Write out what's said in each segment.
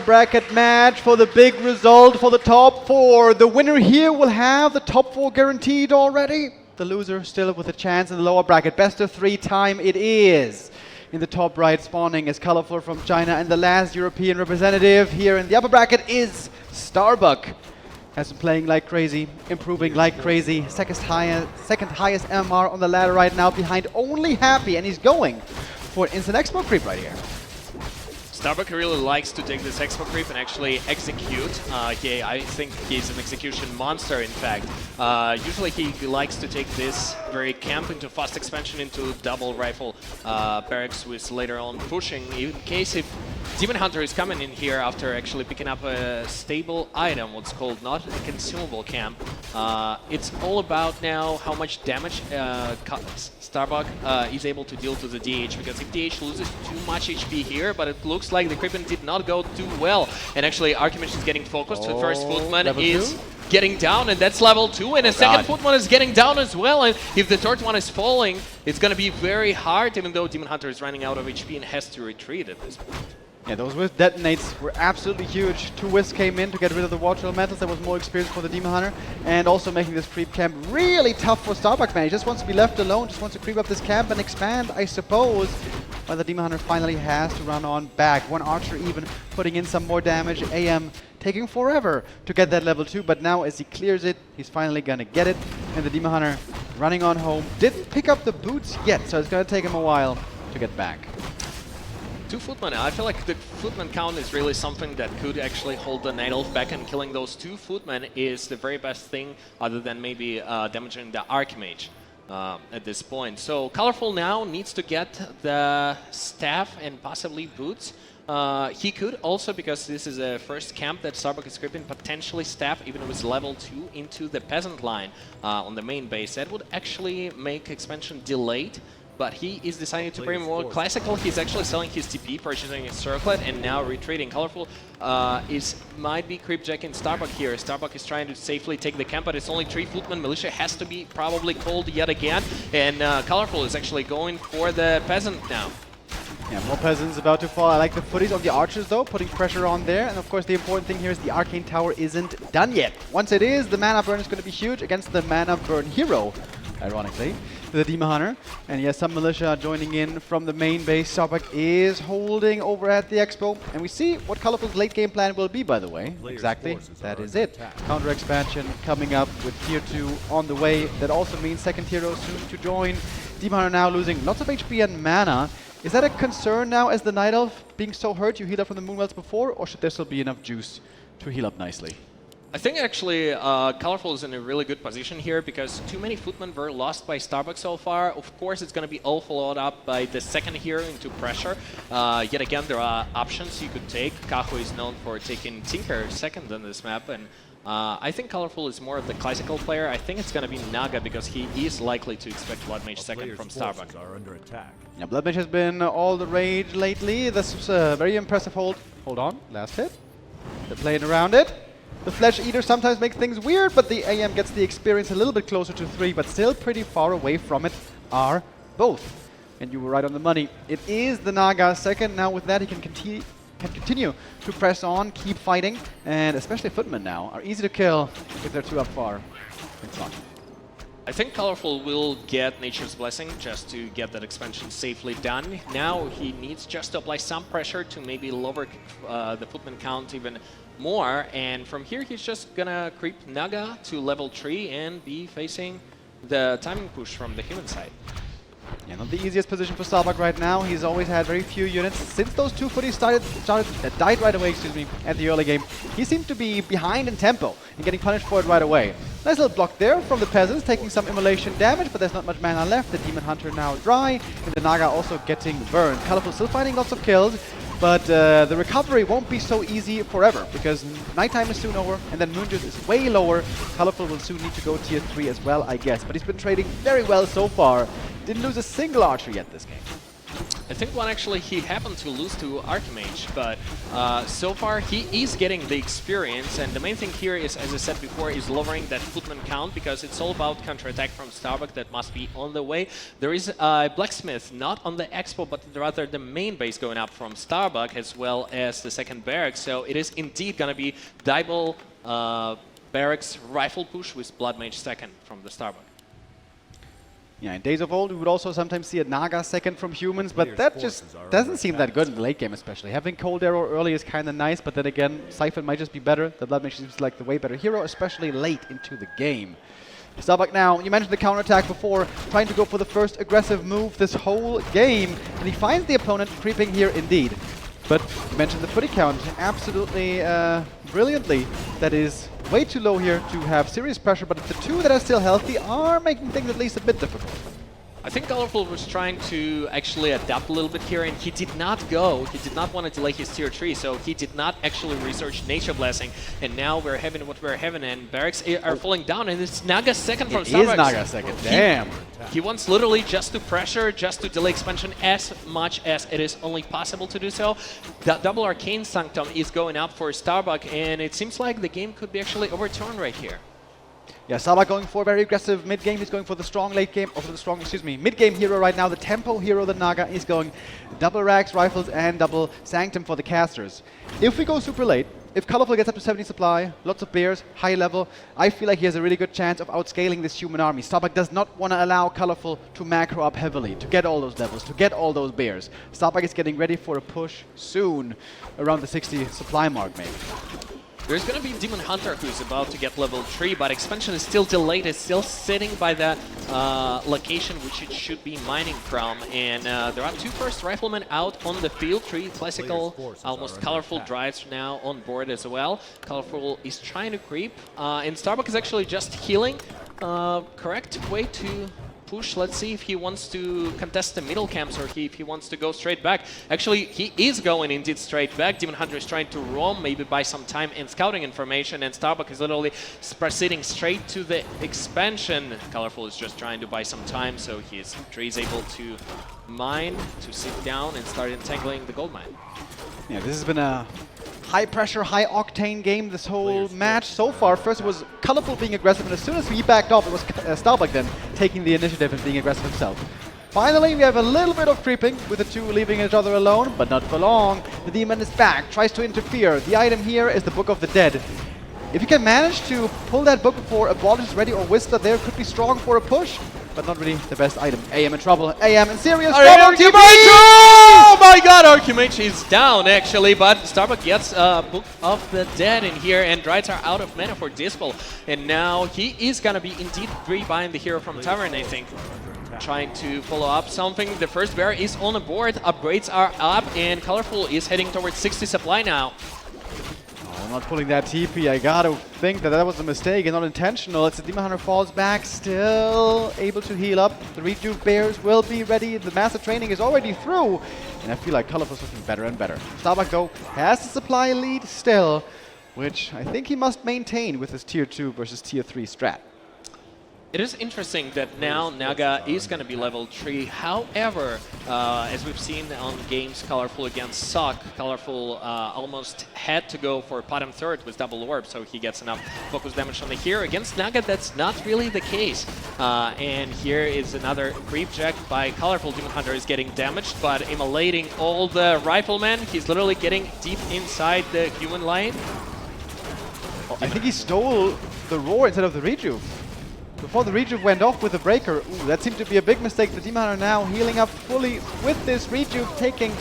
bracket match for the big result for the top 4. The winner here will have the top 4 guaranteed already. The loser still with a chance in the lower bracket. Best of 3 time it is. In the top right, spawning is Colorful from China, and the last European representative here in the upper bracket is Starbuck. Has been playing like crazy, improving like crazy. Second highest MMR on the ladder right now, behind only Happy, and he's going for an instant expo creep right here. Starbuck really likes to take this expo creep and actually execute. I think he's an execution monster, in fact. Usually he likes to take this very camp into fast expansion into double rifle barracks with later on pushing. In case if Demon Hunter is coming in here after actually picking up a stable item, what's called not a consumable camp. It's all about now how much damage Starbuck is able to deal to the DH, because if DH loses too much HP here, but it looks like the creeping did not go too well, and actually Archimage is getting focused. The first footman is getting down, and that's level 2, and a second footman is getting down as well, and if the third one is falling, it's going to be very hard, even though Demon Hunter is running out of HP and has to retreat at this point. Yeah, those Wisp detonates were absolutely huge. 2 Wisps came in to get rid of the Watchwell Metals. There was more experience for the Demon Hunter, and also making this creep camp really tough for Starbuck, man. He just wants to be left alone, just wants to creep up this camp and expand, I suppose. But the Demon Hunter finally has to run on back. One Archer even putting in some more damage. AM taking forever to get that level 2, but now as he clears it, he's finally gonna get it. And the Demon Hunter running on home. Didn't pick up the boots yet, so it's gonna take him a while to get back. 2 footmen. I feel like the footman count is really something that could actually hold the Night Elf back, and killing those 2 footmen is the very best thing, other than maybe damaging the Archimage at this point. So Colorful now needs to get the staff and possibly boots. He could also, because this is the first camp that Starbuck is creeping, potentially staff even with level 2 into the peasant line on the main base. That would actually make expansion delayed. But he is deciding to play more classical. He's actually selling his TP, purchasing his circlet, and now retreating. Colorful might be creepjacking Starbuck here. Starbuck is trying to safely take the camp, but it's only 3 footmen. Militia has to be probably called yet again, and Colorful is actually going for the peasant now. Yeah, more peasants about to fall. I like the footies on the archers though, putting pressure on there. And of course the important thing here is the arcane tower isn't done yet. Once it is, the mana burn is going to be huge against the mana burn hero, ironically, the Demon Hunter. And yes, some militia joining in from the main base. Starbuck is holding over at the expo. And we see what Colorful's late game plan will be, by the way. Exactly, that is it. Counter expansion coming up with tier 2 on the way. That also means second hero soon to join. Demon Hunter now losing lots of HP and mana. Is that a concern now as the Night Elf being so hurt? You healed up from the Moonwells before, or should there still be enough juice to heal up nicely? I think actually Colorful is in a really good position here, because too many footmen were lost by Starbuck so far. Of course, it's going to be all followed up by the second hero into pressure. Yet again, there are options you could take. Kaho is known for taking Tinker second on this map, and I think Colorful is more of the classical player. I think it's going to be Naga, because he is likely to expect Blood Mage second from Starbuck. Yeah, Blood Mage has been all the rage lately. This was a very impressive hold. Hold on, last hit. They're playing around it. The Flesh Eater sometimes makes things weird, but the AM gets the experience a little bit closer to 3, but still pretty far away from it are both. And you were right on the money. It is the Naga second. Now with that, he can continue to press on, keep fighting, and especially footmen now are easy to kill if they're too up far in front. I think Colorful will get Nature's Blessing just to get that expansion safely done. Now he needs just to apply some pressure to maybe lower the footman count even more, and from here he's just gonna creep Naga to level 3 and be facing the timing push from the human side. Yeah, not the easiest position for Starbuck right now. He's always had very few units. Since those 2 footies died right away, at the early game, he seemed to be behind in tempo and getting punished for it right away. Nice little block there from the peasants, taking some immolation damage, but there's not much mana left. The Demon Hunter now dry, and the Naga also getting burned. Colorful still finding lots of kills, but the recovery won't be so easy forever, because nighttime is soon over, and then Moon Juice is way lower. Colorful will soon need to go tier 3 as well, I guess. But he's been trading very well so far. Didn't lose a single archer yet this game. I think one actually he happened to lose to Archimage, but so far he is getting the experience, and the main thing here is, as I said before, is lowering that footman count, because it's all about counterattack from Starbuck that must be on the way. There is a Blacksmith, not on the Expo, but rather the main base going up from Starbuck, as well as the second barracks, so it is indeed going to be Dibble barracks rifle push with Blood Mage second from the Starbuck. Yeah, in Days of Old, we would also sometimes see a Naga second from humans, but that just doesn't seem that good in the late game, especially. Having Cold Arrow early is kind of nice, but then again, Siphon might just be better. The Blood Mage seems like the way better hero, especially late into the game. Starbuck now, you mentioned the counterattack before, trying to go for the first aggressive move this whole game, and he finds the opponent creeping here indeed. But you mentioned the footy count absolutely brilliantly. That is way too low here to have serious pressure, but the two that are still healthy are making things at least a bit difficult. I think Colorful was trying to actually adapt a little bit here, and he did not go. He did not want to delay his tier 3, so he did not actually research Nature Blessing. And now we're having what we're having, and barracks are falling down, and it's Naga second from Starbuck. It is Naga second, damn. He wants literally just to pressure, just to delay expansion as much as it is only possible to do so. The double Arcane Sanctum is going up for Starbuck, and it seems like the game could be actually overturned right here. Yeah, Starbuck going for a very aggressive mid-game. He's going for the strong late game, or for the strong, mid-game hero right now. The tempo hero, the Naga, is going double Rags, Rifles, and double Sanctum for the casters. If we go super late, if Colorful gets up to 70 supply, lots of bears, high level, I feel like he has a really good chance of outscaling this human army. Starbuck does not want to allow Colorful to macro up heavily, to get all those levels, to get all those bears. Starbuck is getting ready for a push soon, around the 60 supply mark maybe. There's going to be Demon Hunter who's about to get level 3, but expansion is still delayed. It's still sitting by the location which it should be mining from. And there are two first riflemen out on the field. 3 classical, almost colorful drives now on board as well. Colorful is trying to creep. And Starbuck is actually just healing. Correct way to push. Let's see if he wants to contest the middle camps or if he wants to go straight back. Actually, he is going indeed straight back. Demon Hunter is trying to roam, maybe buy some time and scouting information, and Starbuck is literally proceeding straight to the expansion. Colorful is just trying to buy some time, so he's able to mine, to sit down and start entangling the gold mine. Yeah, this has been a high-pressure, high-octane game this whole match so far. First it was Colorful being aggressive, and as soon as we backed off, it was Starbuck then taking the initiative and being aggressive himself. Finally, we have a little bit of creeping, with the two leaving each other alone, but not for long. The demon is back, tries to interfere. The item here is the Book of the Dead. If you can manage to pull that book before Abolish is ready or Whistler there, could be strong for a push, but not really the best item. AM in trouble. AM in serious trouble. Oh my god, Archimage is down actually, but Starbuck gets Book of the Dead in here, and Drides are out of mana for Dispel. And now he is gonna be indeed rebuying the hero from Tavern, I think. Trying to follow up something. The first bear is on the board, upgrades are up, and Colorful is heading towards 60 supply now. I'm not pulling that TP. I gotta think that was a mistake and not intentional. It's the Demon Hunter falls back, still able to heal up. The Rejuve Bears will be ready. The Master Training is already through. And I feel like Colorful's looking better and better. Starbuck, though, has the supply lead still, which I think he must maintain with his Tier 2 versus Tier 3 strat. It is interesting that now Naga is going to be level 3. However, as we've seen on games Colorful against Sock, Colorful almost had to go for bottom third with double orb, so he gets enough focus damage on the hero. Against Naga, that's not really the case. And here is another creep check by Colorful. Demon Hunter is getting damaged, but immolating all the riflemen. He's literally getting deep inside the human line. Oh, I think he stole the roar instead of the rejuve. Before the rejuve went off with the breaker. Ooh, that seemed to be a big mistake. The Demon Hunter now healing up fully with this rejuve, taking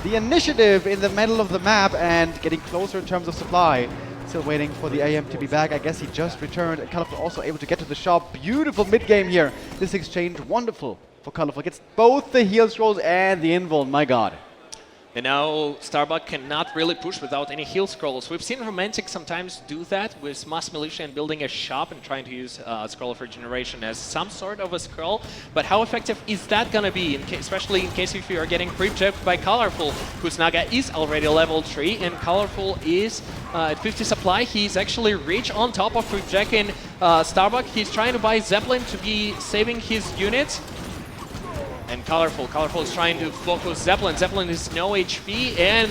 the initiative in the middle of the map and getting closer in terms of supply. Still waiting for the AM to be back. I guess he just returned. And Colorful also able to get to the shop. Beautiful mid-game here. This exchange, wonderful for Colorful. Gets both the heal scrolls and the invuln, my god. And now Starbuck cannot really push without any heal scrolls. We've seen Romantic sometimes do that with Mass Militia and building a shop and trying to use Scroll of Regeneration as some sort of a scroll. But how effective is that going to be, especially in case if you are getting creep checked by Colorful, whose Naga is already level 3 and Colorful is at 50 supply. He's actually reached on top of creep check in Starbuck. He's trying to buy Zeppelin to be saving his units. And Colorful is trying to focus Zeppelin. Zeppelin is no HP, and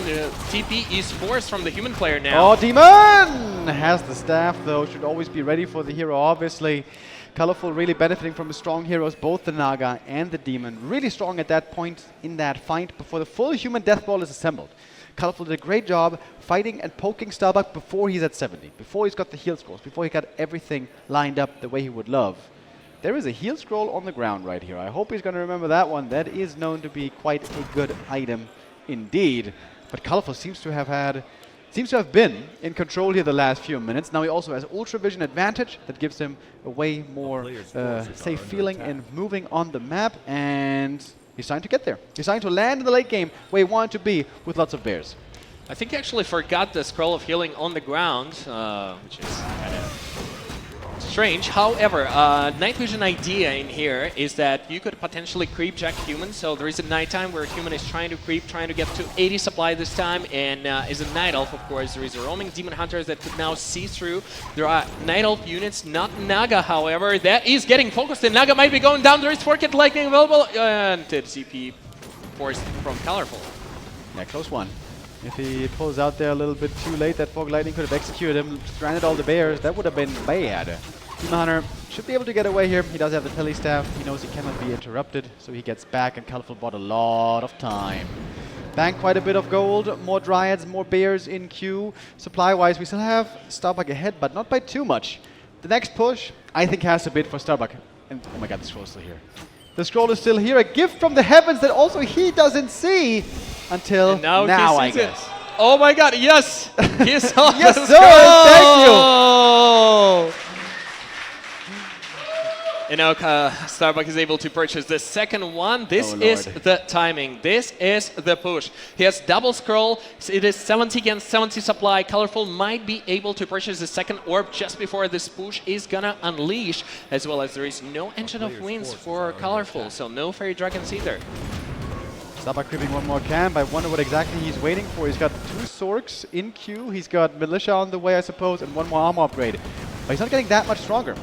TP Esports from the human player now. Oh, Demon has the staff though, should always be ready for the hero, obviously. Colorful really benefiting from the strong heroes, both the Naga and the Demon. Really strong at that point in that fight before the full human death ball is assembled. Colorful did a great job fighting and poking Starbuck before he's at 70, before he's got the heal scrolls, before he got everything lined up the way he would love. There is a heal scroll on the ground right here. I hope he's going to remember that one. That is known to be quite a good item indeed. But Colorful seems to have been in control here the last few minutes. Now he also has Ultra Vision advantage that gives him a way more safe feeling in moving on the map, and he's trying to get there. He's trying to land in the late game where he wanted to be with lots of bears. I think he actually forgot the scroll of healing on the ground, which is kind of strange. However, night vision idea in here is that you could potentially creep Jack Human. So there is a nighttime where Human is trying to creep, trying to get to 80 supply this time, and is a Night Elf, of course. There is a roaming Demon Hunters that could now see through. There are Night Elf units, not Naga, however. That is getting focused, and Naga might be going down. There is Forkit Lightning available, and CP forced from Colorful. Yeah, close one. If he pulls out there a little bit too late, that Fog Lightning could have executed him, stranded all the bears. That would have been bad. Demon Hunter should be able to get away here. He does have the Tele Staff. He knows he cannot be interrupted, so he gets back, and Colorful bought a lot of time. Banked quite a bit of gold, more Dryads, more bears in queue. Supply-wise, we still have Starbuck ahead, but not by too much. The next push, I think, has to bid for Starbuck. And oh my god, the scroll's still here. The scroll is still here, a gift from the heavens that also he doesn't see until now I guess. It. Oh my god, yes! He saw yes, the sir, thank you! And now Starbuck is able to purchase the second one. This is the timing. This is the push. He has double scroll. It is 70 against 70 supply. Colorful might be able to purchase the second orb just before this push is gonna unleash, as well as there is no Engine of Winds for Colorful, so no Fairy Dragons either. Starbuck creeping one more camp. I wonder what exactly he's waiting for. He's got 2 Sorks in queue. He's got Militia on the way, I suppose, and 1 more armor upgrade. But he's not getting that much stronger.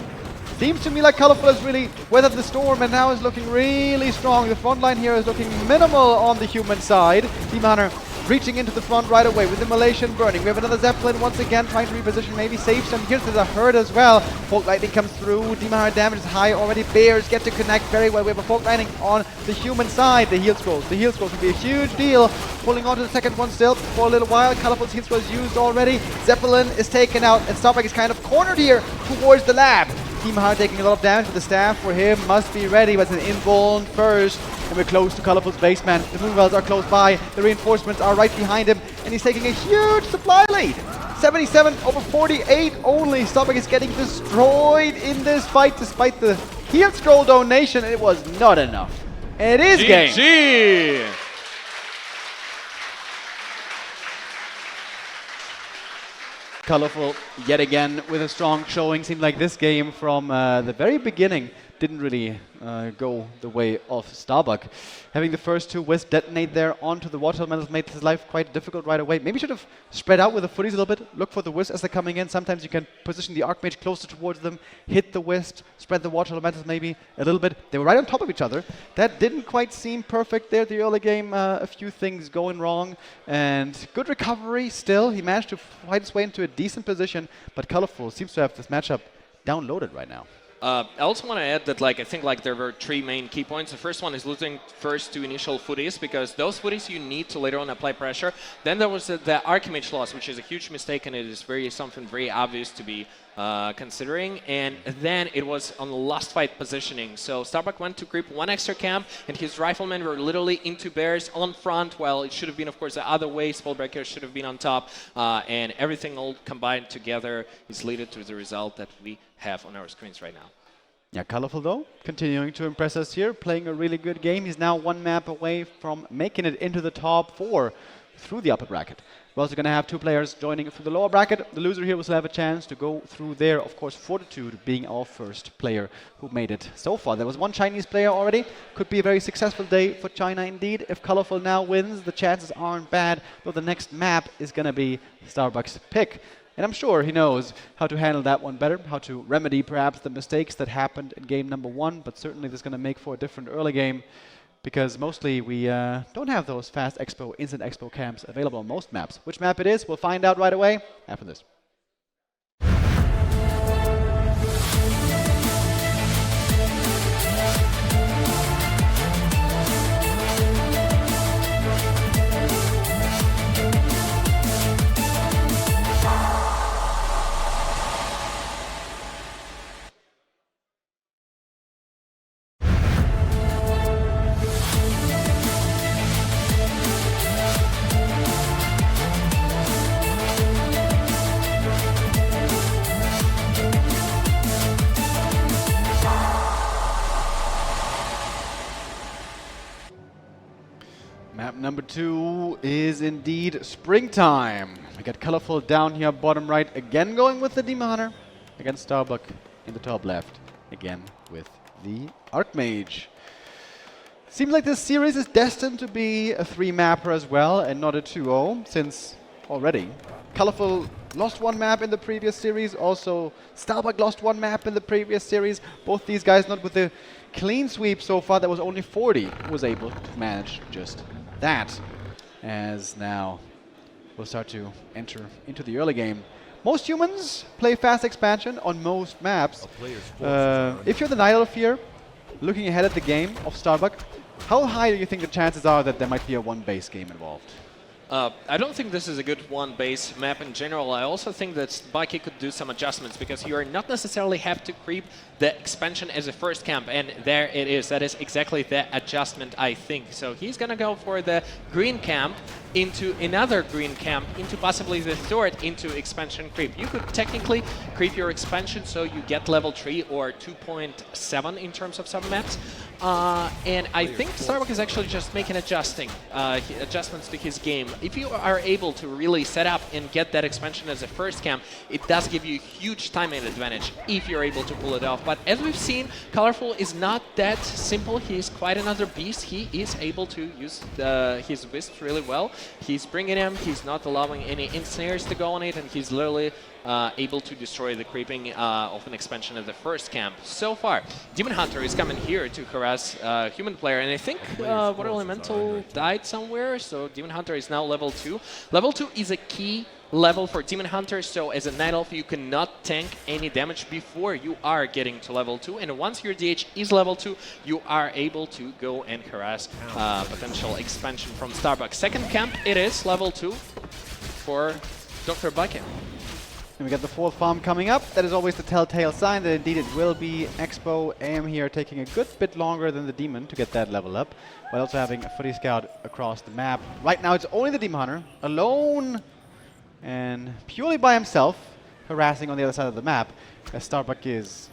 Seems to me like Colorful has really weathered the storm and now is looking really strong. The front line here is looking minimal on the human side. Demon Hunter reaching into the front right away with Immolation burning. We have another Zeppelin once again trying to reposition, maybe save some. Here's the hurt as well. Folk Lightning comes through. Demon Hunter damage is high already. Bears get to connect very well. We have a Folk Lightning on the human side. The heal scrolls. The heal scrolls will be a huge deal. Pulling on to the second one still for a little while. Colorful's heal scrolls used already. Zeppelin is taken out, and Starbuck is kind of cornered here towards the lab. Demon Hunter taking a lot of damage, but the staff for him must be ready. But it's an invuln first, and we're close to Colorful's basement. The Moonwells are close by, the reinforcements are right behind him, and he's taking a huge supply lead. 77 over 48 only. Starbuck is getting destroyed in this fight despite the heal scroll donation. It was not enough. And it is GG. game. Colorful yet again with a strong showing. Seemed like this game from the very beginning didn't really go the way of Starbuck. Having the first 2 Wisp detonate there onto the water elementals made his life quite difficult right away. Maybe should have spread out with the footies a little bit. Look for the Wisp as they're coming in. Sometimes you can position the Archmage closer towards them, hit the Wisp, spread the water elementals maybe a little bit. They were right on top of each other. That didn't quite seem perfect there. The early game, a few things going wrong. And good recovery still. He managed to fight his way into a decent position, but Colorful seems to have this matchup downloaded right now. I also want to add that, I think there were 3 main key points. The first one is losing first 2 initial footies, because those footies you need to later on apply pressure. Then there was the Archimage loss, which is a huge mistake, and it is something very obvious to be considering. And then it was on the last fight positioning. So Starbuck went to creep 1 extra camp, and his riflemen were literally into bears on front, while it should have been, of course, the other way. Spellbreaker should have been on top, and everything all combined together is leading to the result that we have on our screens right now. Yeah, Colorful though, continuing to impress us here, playing a really good game. He's now 1 map away from making it into the top 4 through the upper bracket. We're also going to have 2 players joining through the lower bracket. The loser here will still have a chance to go through there. Of course, Fortitude being our first player who made it so far. There was 1 Chinese player already. Could be a very successful day for China indeed. If Colorful now wins, the chances aren't bad, though the next map is going to be Starbuck's pick. And I'm sure he knows how to handle that one better, how to remedy perhaps the mistakes that happened in game number 1, but certainly this is going to make for a different early game. because mostly we don't have those fast expo, instant expo camps available on most maps. Which map it is, we'll find out right away after this. Map number 2 is indeed springtime. We got Colorful down here bottom right, again going with the Demon Hunter against Starbuck in the top left, again with the Archmage. Seems like this series is destined to be a 3-mapper as well and not a 2-0, since already Colorful lost 1 map in the previous series, also Starbuck lost 1 map in the previous series. Both these guys not with the clean sweep so far. That was only 40 who was able to manage just that, as now we'll start to enter into the early game. Most humans play fast expansion on most maps. If you're the Night Elf here, looking ahead at the game of Starbuck, how high do you think the chances are that there might be a 1-base game involved? I don't think this is a good 1-base map in general. I also think that Bucky could do some adjustments, because you are not necessarily have to creep the expansion as a first camp, and there it is. That is exactly the adjustment, I think. So he's going to go for the green camp into another green camp, into possibly the third into expansion creep. You could technically creep your expansion so you get level 3 or 2.7 in terms of some maps. And I think Starbuck is actually just making adjustments to his game. If you are able to really set up and get that expansion as a first camp, it does give you huge timing advantage if you're able to pull it off. But as we've seen, Colorful is not that simple. He is quite another beast. He is able to use his wisps really well. He's bringing him, he's not allowing any ensnares to go on it, and he's literally able to destroy the creeping of an expansion of the first camp. So far, Demon Hunter is coming here to harass human player, and I think Water Elemental died somewhere, so Demon Hunter is now level 2. Level 2 is a key level for Demon Hunter, so as a Night Elf you cannot tank any damage before you are getting to level 2, and once your DH is level 2, you are able to go and harass potential expansion from Starbuck. Second camp, it is level 2 for Dr. Bucket. And we got the 4th farm coming up. That is always the telltale sign that indeed it will be Expo. AM here taking a good bit longer than the Demon to get that level up, while also having a Footy Scout across the map. Right now it's only the Demon Hunter, alone and purely by himself, harassing on the other side of the map, as Starbuck is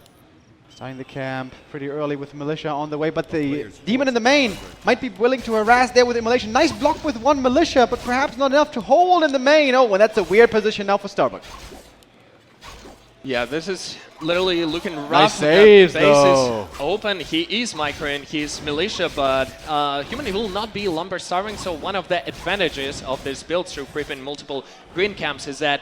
starting the camp pretty early with Militia on the way, but the Demon in the main might be willing to harass there with Immolation. Nice block with 1 Militia, but perhaps not enough to hold in the main. Oh, and that's a weird position now for Starbuck. Yeah, this is literally looking rough. Nice save, base though. is open. He is microing, he's Militia, but Human will not be lumber starving, so one of the advantages of this build through creeping multiple green camps is that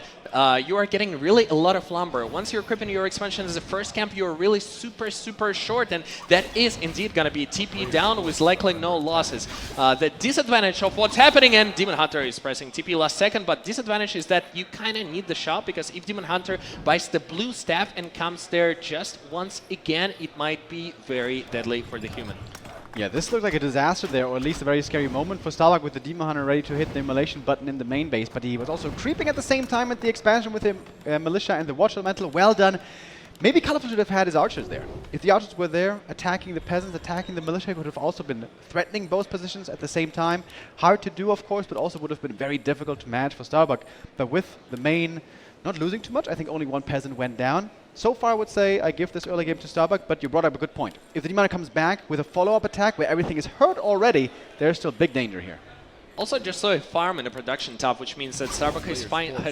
you are getting really a lot of lumber. Once you're creeping your expansion as a first camp, you're really super short, and that is indeed going to be TP down with likely no losses. The disadvantage of what's happening, and Demon Hunter is pressing TP last second, but disadvantage is that you kind of need the shot, because if Demon Hunter buys the blue staff and comes there just once again, it might be very deadly for the Human. Yeah, this looked like a disaster there, or at least a very scary moment for Starbuck with the Demon Hunter ready to hit the Immolation button in the main base, but he was also creeping at the same time at the expansion with the Militia and the Watch Elemental. Well done. Maybe Colorful should have had his archers there. If the archers were there, attacking the peasants, attacking the Militia, would have also been threatening both positions at the same time. Hard to do, of course, but also would have been very difficult to manage for Starbuck. But with the main not losing too much, I think only 1 peasant went down. So far, I would say I give this early game to Starbuck, but you brought up a good point. If the Demon comes back with a follow-up attack where everything is hurt already, there's still big danger here. Also just saw a farm in the production top, which means that Starbuck has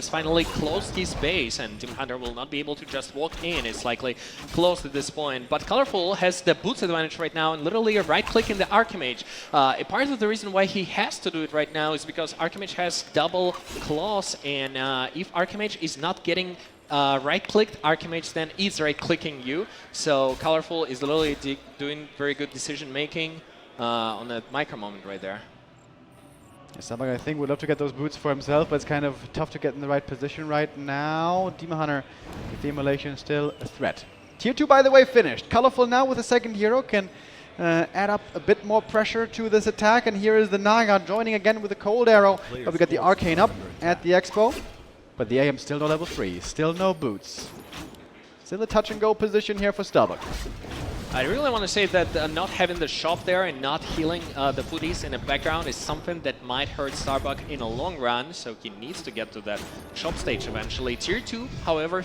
finally closed his base, and Demon Hunter will not be able to just walk in. It's likely closed at this point. But Colorful has the boots advantage right now, and literally a right-click in the Archimage. A part of the reason why he has to do it right now is because Archimage has double claws, and if Archimage is not getting right-clicked, Archimage then is right-clicking you. So Colorful is literally doing very good decision-making. on that micro moment right there. Starbuck, I think, would love to get those boots for himself, but it's kind of tough to get in the right position right now. Demon Hunter, with the immolation, still a threat. Tier 2, by the way, finished. Colorful now with the second hero can add up a bit more pressure to this attack, and here is the Naga joining again with a cold arrow. But we got the Arcane up at the Expo, but the AM still no level 3, still no boots. Still a touch and go position here for Starbuck. I really want to say that not having the shop there and not healing the footies in the background is something that might hurt Starbuck in a long run, so he needs to get to that shop stage eventually. Tier 2, however,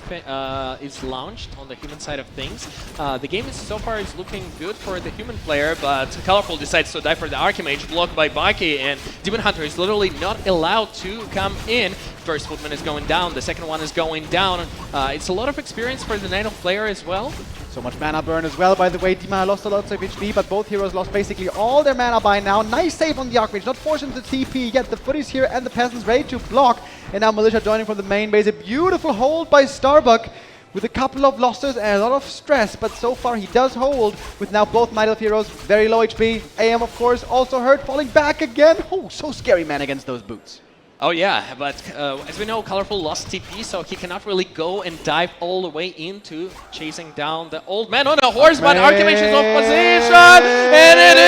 is launched on the human side of things. The game so far is looking good for the human player, but Colorful decides to die for the Archimage, blocked by Baki, and Demon Hunter is literally not allowed to come in. First footman is going down, the second one is going down. It's a lot of experience for the Natal player as well. So much mana burn as well, by the way. Dima lost a lot of HP, but both heroes lost basically all their mana by now. Nice save on the Archmage, not forcing the TP yet. The footies here and the peasants ready to block. And now Militia joining from the main base. A beautiful hold by Starbuck with a couple of losses and a lot of stress, but so far he does hold with now both Night Elf heroes very low HP. AM, of course, also hurt, falling back again. Oh, so scary, man, against those boots. Oh yeah, but as we know, Colorful lost TP, so he cannot really go and dive all the way into chasing down the old man on a horse, but Archimage is off position, and it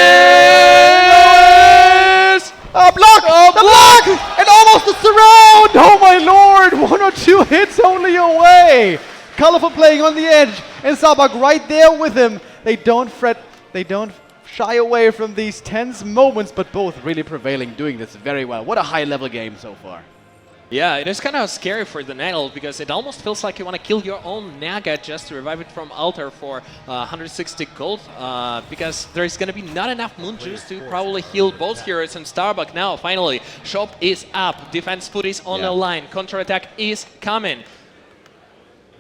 is a block! A block! And almost a surround! Oh my lord! 1 or 2 hits only away! Colorful playing on the edge, and Starbuck right there with him. They don't fret, they don't shy away from these tense moments, but both really prevailing, doing this very well. What a high-level game so far. Yeah, it is kind of scary for the Natal because it almost feels like you want to kill your own Naga just to revive it from altar for 160 gold, because there's going to be not enough moon juice to probably heal both heroes. And Starbuck now, finally, shop is up, defense foot is on the line, counter-attack is coming.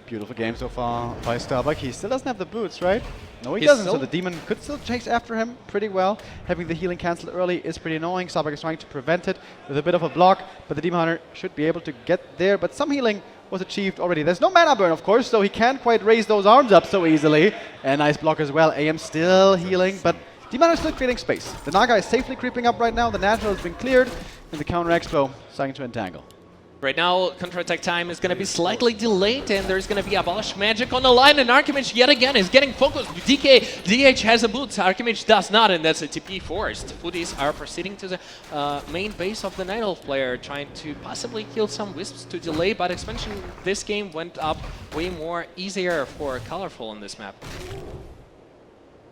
Beautiful game so far by Starbuck. He still doesn't have the boots, right? No, he doesn't, so the demon could still chase after him pretty well. Having the healing cancelled early is pretty annoying. Starbuck is trying to prevent it with a bit of a block, but the Demon Hunter should be able to get there. But some healing was achieved already. There's no mana burn, of course, so he can't quite raise those arms up so easily. And nice block as well. AM still healing, but Demon Hunter is still creating space. The Naga is safely creeping up right now. The natural has been cleared, and the counter expo starting to entangle. Right now, counter-attack time is going to be slightly delayed, and there's going to be Abolish Magic on the line, and Archimage yet again is getting focused. DH has a boot, Archimage does not, and that's a TP forced. Footies are proceeding to the main base of the Night Elf player, trying to possibly kill some Wisps to delay, but expansion this game went up way more easier for Colorful on this map.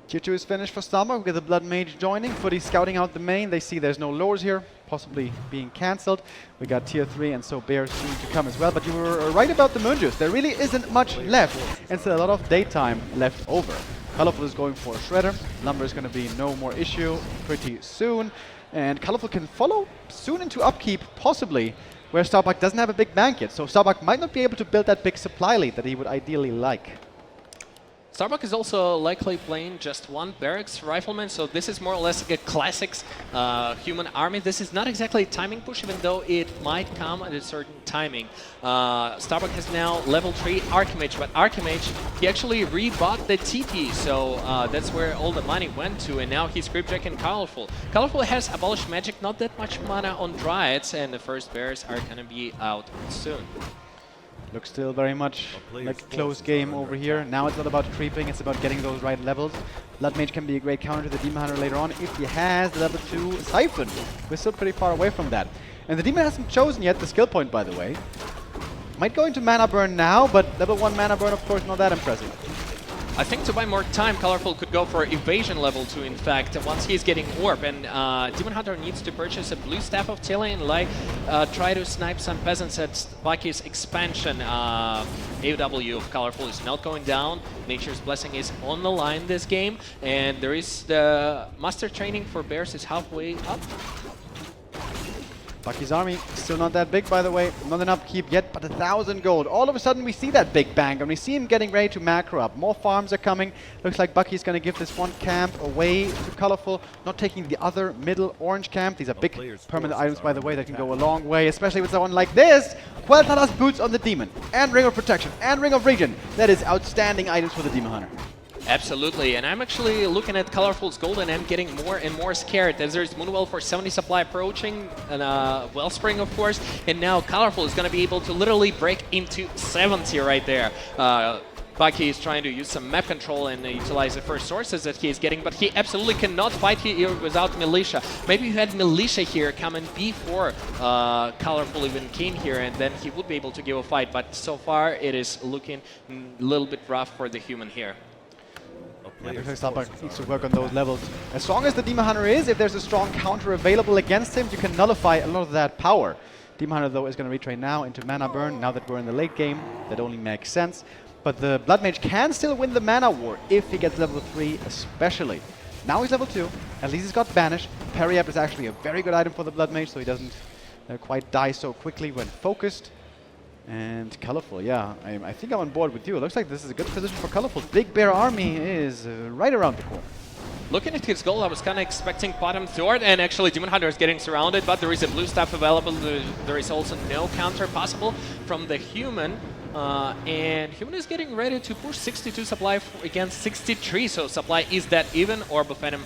Tier 2 is finished for Starbuck. We get the Blood Mage joining. Footy scouting out the main. They see there's no lures here, possibly being cancelled. We got Tier 3 and so Bear soon to come as well. But you were right about the Moon Juice. There really isn't much left, and still a lot of daytime left over. Colorful is going for a Shredder. Lumber is going to be no more issue pretty soon. And Colorful can follow soon into upkeep, possibly, where Starbuck doesn't have a big bank yet. So Starbuck might not be able to build that big supply lead that he would ideally like. Starbuck is also likely playing just one barracks rifleman, so this is more or less like a classics human army. This is not exactly a timing push, even though it might come at a certain timing. Starbuck has now level 3 Archimage, but Archimage, he actually rebought the TP, so that's where all the money went to, and now he's creepjacking Colorful. Colorful has Abolish Magic, not that much mana on Dryads, and the first bears are going to be out soon. Looks still very much like a close game over here. Now it's not about creeping, it's about getting those right levels. Blood Mage can be a great counter to the Demon Hunter later on if he has the level 2 Siphon. We're still pretty far away from that. And the Demon hasn't chosen yet the skill point, by the way. Might go into Mana Burn now, but level 1 Mana Burn, of course, not that impressive. I think to buy more time, Colorful could go for Evasion level 2, in fact, once he's getting Orb. And Demon Hunter needs to purchase a blue Staff of Tilly and try to snipe some peasants at Baki's expansion. AOW of Colorful is not going down. Nature's Blessing is on the line this game. And there is the Master Training for Bears is halfway up. Bucky's army, still not that big, by the way. Not an upkeep yet, but 1,000 gold. All of a sudden, we see that big bang, and we see him getting ready to macro up. More farms are coming. Looks like Bucky's going to give this one camp away to Colorful, not taking the other middle orange camp. These are big permanent items, by the way, that can go a long way, especially with someone like this. Quel'Thala's boots on the Demon, and Ring of Protection, and Ring of Regen. That is outstanding items for the Demon Hunter. Absolutely, and I'm actually looking at Colorful's gold and I'm getting more and more scared as there's Moonwell for 70 supply approaching, and Wellspring of course, and now Colorful is going to be able to literally break into 70 right there. Bucky is trying to use some map control and utilize the first sources that he is getting, but he absolutely cannot fight here without Militia. Maybe you had Militia here coming before Colorful even came here, and then he would be able to give a fight, but so far it is looking a little bit rough for the human here. Yeah, because Starbuck needs to work on those levels. As strong as the Demon Hunter is, if there's a strong counter available against him, you can nullify a lot of that power. Demon Hunter, though, is going to retrain now into Mana Burn. Now that we're in the late game, that only makes sense. But the Blood Mage can still win the Mana War if he gets level 3 especially. Now he's level 2. At least he's got Banish. Parry Up is actually a very good item for the Blood Mage, so he doesn't quite die so quickly when focused. And Colorful, yeah, I think I'm on board with you. It looks like this is a good position for Colorful. Big Bear Army is right around the corner. Looking at his goal, I was kind of expecting bottom third, and actually Demon Hunter is getting surrounded, but there is a blue staff available. There is also no counter possible from the human. And human is getting ready to push 62 supply against 63, so supply is that even. Orb of Venom,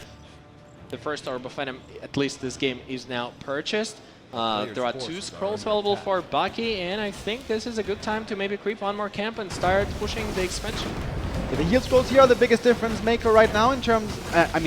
the first Orb of Venom, at least this game, is now purchased. There are 2 scrolls available for Bucky, and I think this is a good time to maybe creep one more camp and start pushing the expansion. Yeah, the heal scrolls here are the biggest difference maker right now in terms,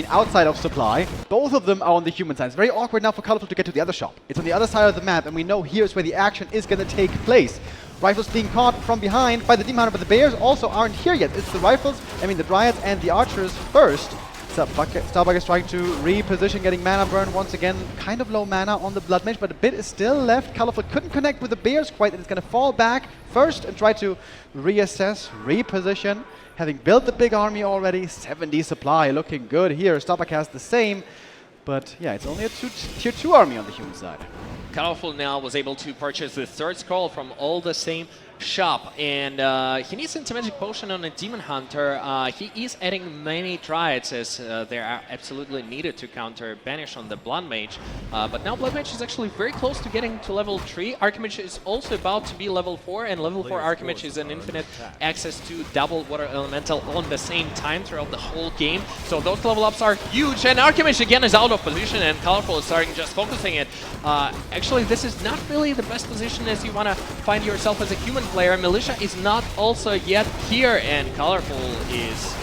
outside of supply. Both of them are on the human side. It's very awkward now for Colorful to get to the other shop. It's on the other side of the map, and we know here's where the action is going to take place. Rifles being caught from behind by the Demon Hunter, but the Bears also aren't here yet. It's the Rifles, the Dryads and the Archers first. Starbuck is trying to reposition, getting Mana Burn once again. Kind of low mana on the Blood Mage, but a bit is still left. Colorful couldn't connect with the Bears quite, and it's going to fall back first and try to reassess, reposition. Having built the big army already, 70 supply, looking good here. Starbuck has the same, but yeah, it's only a tier 2 army on the human side. Colorful now was able to purchase the 3rd scroll from all the same shop, and he needs Anti-Magic Potion on a Demon Hunter. He is adding many Dryads as they are absolutely needed to counter Banish on the Blood Mage. But now Blood Mage is actually very close to getting to level 3. Archimage is also about to be level 4, and level 4 Archimage is an infinite access to double Water Elemental on the same time throughout the whole game. So those level ups are huge, and Archimage again is out of position, and Colorful is starting just focusing it. Actually, this is not really the best position as you want to find yourself as a human player. Militia is not also yet here, and Colorful is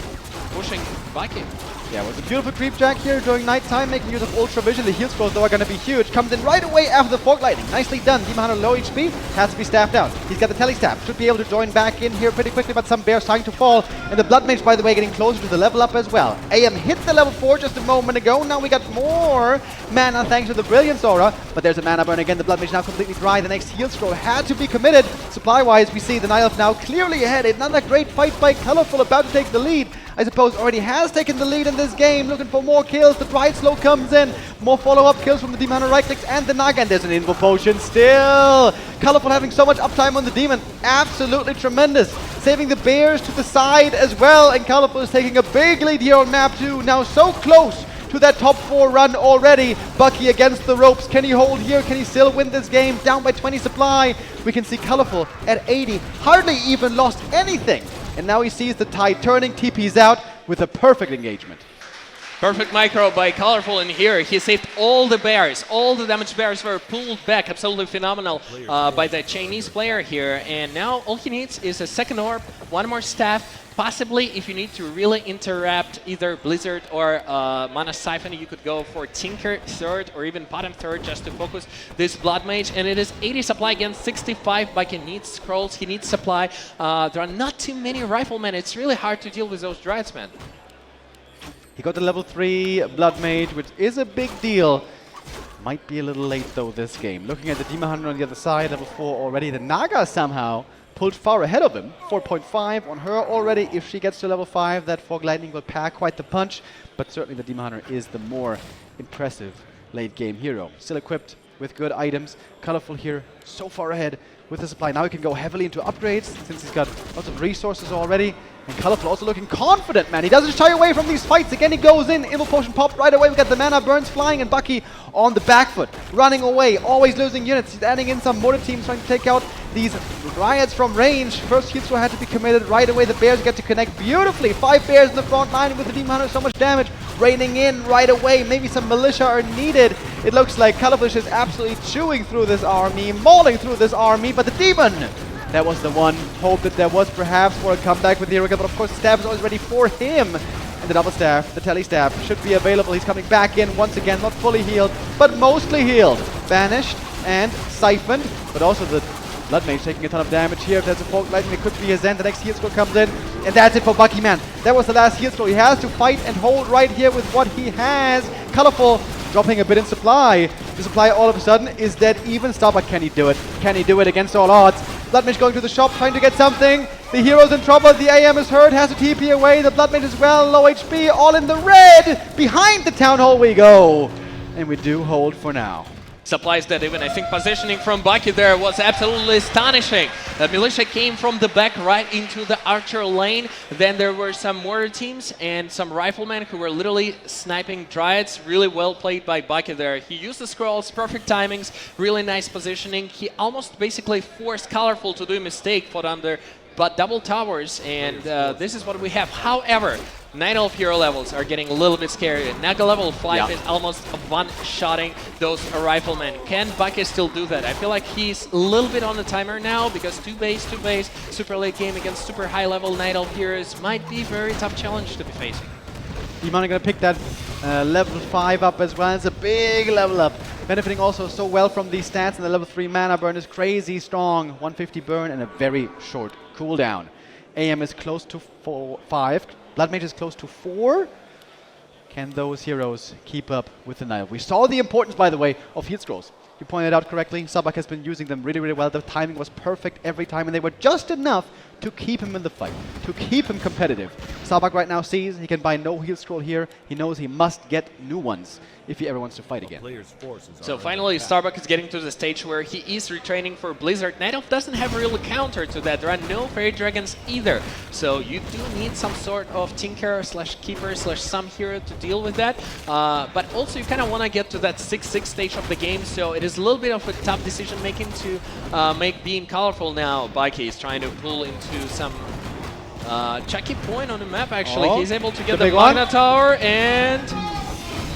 pushing Bucky. Yeah, it was a beautiful creep jack here during nighttime, making use of Ultra Vision. The heal scrolls, though, are going to be huge. Comes in right away after the Fog Lightning. Nicely done. Demon Hunter low HP, has to be staffed out. He's got the Telestab. Should be able to join back in here pretty quickly, but some Bears trying to fall. And the Blood Mage, by the way, getting closer to the level up as well. AM hit the level 4 just a moment ago. Now we got more mana thanks to the Brilliance Aura, but there's a Mana Burn again. The Blood Mage now completely dry. The next heal scroll had to be committed. Supply-wise, we see the Night Elf now clearly ahead. Another great fight by Colorful, about to take the lead. I suppose already has taken the lead in this game, looking for more kills. The Dryad Slow comes in. More follow-up kills from the Demon Hunter right clicks and the Naga, and there's an Invo Potion still. Colorful having so much uptime on the Demon. Absolutely tremendous. Saving the Bears to the side as well, and Colorful is taking a big lead here on map 2. Now so close to that top 4 run already. Bucky against the ropes. Can he hold here? Can he still win this game? Down by 20 supply. We can see Colorful at 80. Hardly even lost anything. And now he sees the tide turning, TP's out with a perfect engagement. Perfect micro by Colorful in here. He saved all the Bears. All the damaged Bears were pulled back. Absolutely phenomenal by the Chinese player here. And now all he needs is a second orb, one more staff. Possibly, if you need to really interrupt either Blizzard or Mana Siphon, you could go for Tinker 3rd or even bottom 3rd just to focus this Blood Mage. And it is 80 supply against 65. Bucky needs scrolls, he needs supply. There are not too many Riflemen. It's really hard to deal with those Dryads, man. He got the level 3 Blood Mage, which is a big deal. Might be a little late, though, this game. Looking at the Demon Hunter on the other side, level 4 already. The Naga somehow pulled far ahead of him. 4.5 on her already. If she gets to level 5, that Fog Lightning will pack quite the punch. But certainly the Demon Hunter is the more impressive late game hero. Still equipped with good items. Colorful here, so far ahead with the supply. Now he can go heavily into upgrades since he's got lots of resources already. And Colorful also looking confident, man. He doesn't shy away from these fights. Again, he goes in. Invo Potion popped right away. We got the Mana Burns flying, and Bucky on the back foot, running away, always losing units. He's adding in some mortar teams trying to take out these riots from range. First heal throw had to be committed right away. The Bears get to connect beautifully. 5 Bears in the front line with the Demon Hunter, so much damage raining in right away. Maybe some militia are needed. It looks like Cuttlefish is absolutely chewing through this army, mauling through this army, but the Demon, that was the one hope that there was perhaps for a comeback with the Hurricane, but of course the staff is always ready for him. And the double staff, the tele staff, should be available. He's coming back in once again, not fully healed, but mostly healed. Banished and siphoned, but also the Blood Mage taking a ton of damage here. If there's a Forked Lightning, it could be his end. The next heal scroll comes in, and that's it for Bucky, man. That was the last heal scroll. He has to fight and hold right here with what he has. Colorful dropping a bit in supply. The supply all of a sudden is dead even. Starbuck, can he do it? Can he do it against all odds? Blood Mage going to the shop, trying to get something. The hero's in trouble. The AM is hurt, has to TP away. The Blood Mage as well, low HP, all in the red. Behind the Town Hall we go. And we do hold for now. Supplies that even, I think, positioning from Bucky there was absolutely astonishing. The militia came from the back right into the archer lane. Then there were some mortar teams and some riflemen who were literally sniping Dryads. Really well played by Bucky there. He used the scrolls, perfect timings, really nice positioning. He almost basically forced Colorful to do a mistake, put under but double towers, and this is what we have. However, Night Elf hero levels are getting a little bit scary. Naga level 5 is almost one-shotting those riflemen. Can Bucky still do that? I feel like he's a little bit on the timer now because 2 base, super late game against super high-level Night Elf heroes might be a very tough challenge to be facing. Demon gonna pick that level 5 up as well. It's a big level up. Benefiting also so well from these stats, and the level 3 mana burn is crazy strong. 150 burn and a very short cooldown. AM is close to 5. Blood Mage is close to 4. Can those heroes keep up with the Night? We saw the importance, by the way, of heal scrolls. You pointed out correctly, Starbuck has been using them really, really well. The timing was perfect every time, and they were just enough to keep him in the fight, to keep him competitive. Starbuck right now sees he can buy no heal scroll here. He knows he must get new ones if he ever wants to fight again. So finally, Starbuck is getting to the stage where he is retraining for Blizzard. Night Elf doesn't have a real counter to that. There are no Fairy Dragons either. So you do need some sort of Tinker / Keeper / some hero to deal with that. But also you kind of want to get to that 6-6 stage of the game. So it is a little bit of a tough decision making to make being colorful now. Bucky is trying to pull into some checky point on the map actually. He's able to get the Magna Tower and...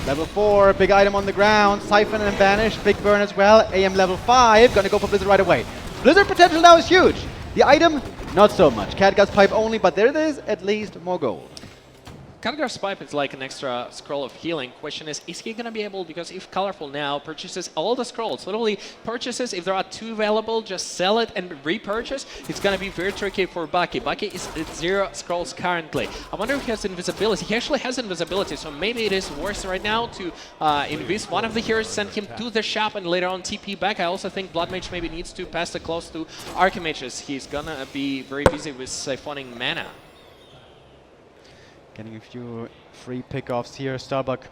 Level 4, big item on the ground, Siphon and Banish, big burn as well. AM level 5, gonna go for Blizzard right away. Blizzard potential now is huge. The item, not so much. Catgut's Pipe only, but there it is, at least more gold. Khadgar's Pipe is like an extra scroll of healing. Question is he going to be able, because if Colorful now purchases all the scrolls, literally purchases, if there are 2 available, just sell it and repurchase, it's going to be very tricky for Bucky. Bucky is at 0 scrolls currently. I wonder if he has invisibility. He actually has invisibility, so maybe it is worse right now to invis one of the heroes, send him to the shop, and later on TP back. I also think Blood Mage maybe needs to pass the close to Archimages. He's going to be very busy with siphoning mana. Getting a few free pickoffs here. Starbuck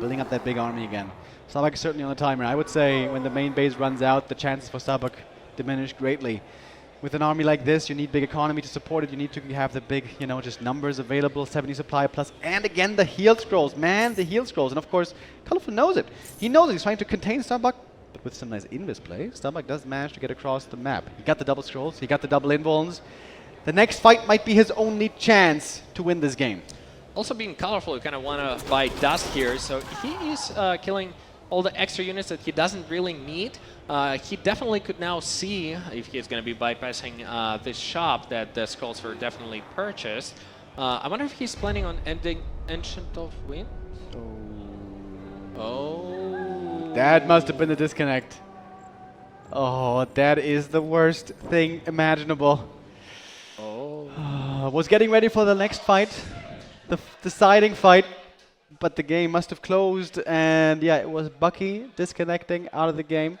building up that big army again. Starbuck is certainly on the timer. I would say when the main base runs out, the chances for Starbuck diminish greatly. With an army like this, you need big economy to support it. You need to have the big, just numbers available, 70 supply plus, and again the heal scrolls. Man, the heal scrolls. And of course, Colorful knows it. He knows it. He's trying to contain Starbuck, but with some nice invis play, Starbuck does manage to get across the map. He got the double scrolls. He got the double invulns. The next fight might be his only chance to win this game. Also being Colorful, you kind of want to buy dust here, so he is killing all the extra units that he doesn't really need. He definitely could now see, if he's going to be bypassing this shop, that the scrolls were definitely purchased. I wonder if he's planning on ending Ancient of Wind? Oh. That must have been the disconnect. Oh, that is the worst thing imaginable. Was getting ready for the next fight, the deciding fight, but the game must have closed, and yeah, it was Bucky disconnecting out of the game.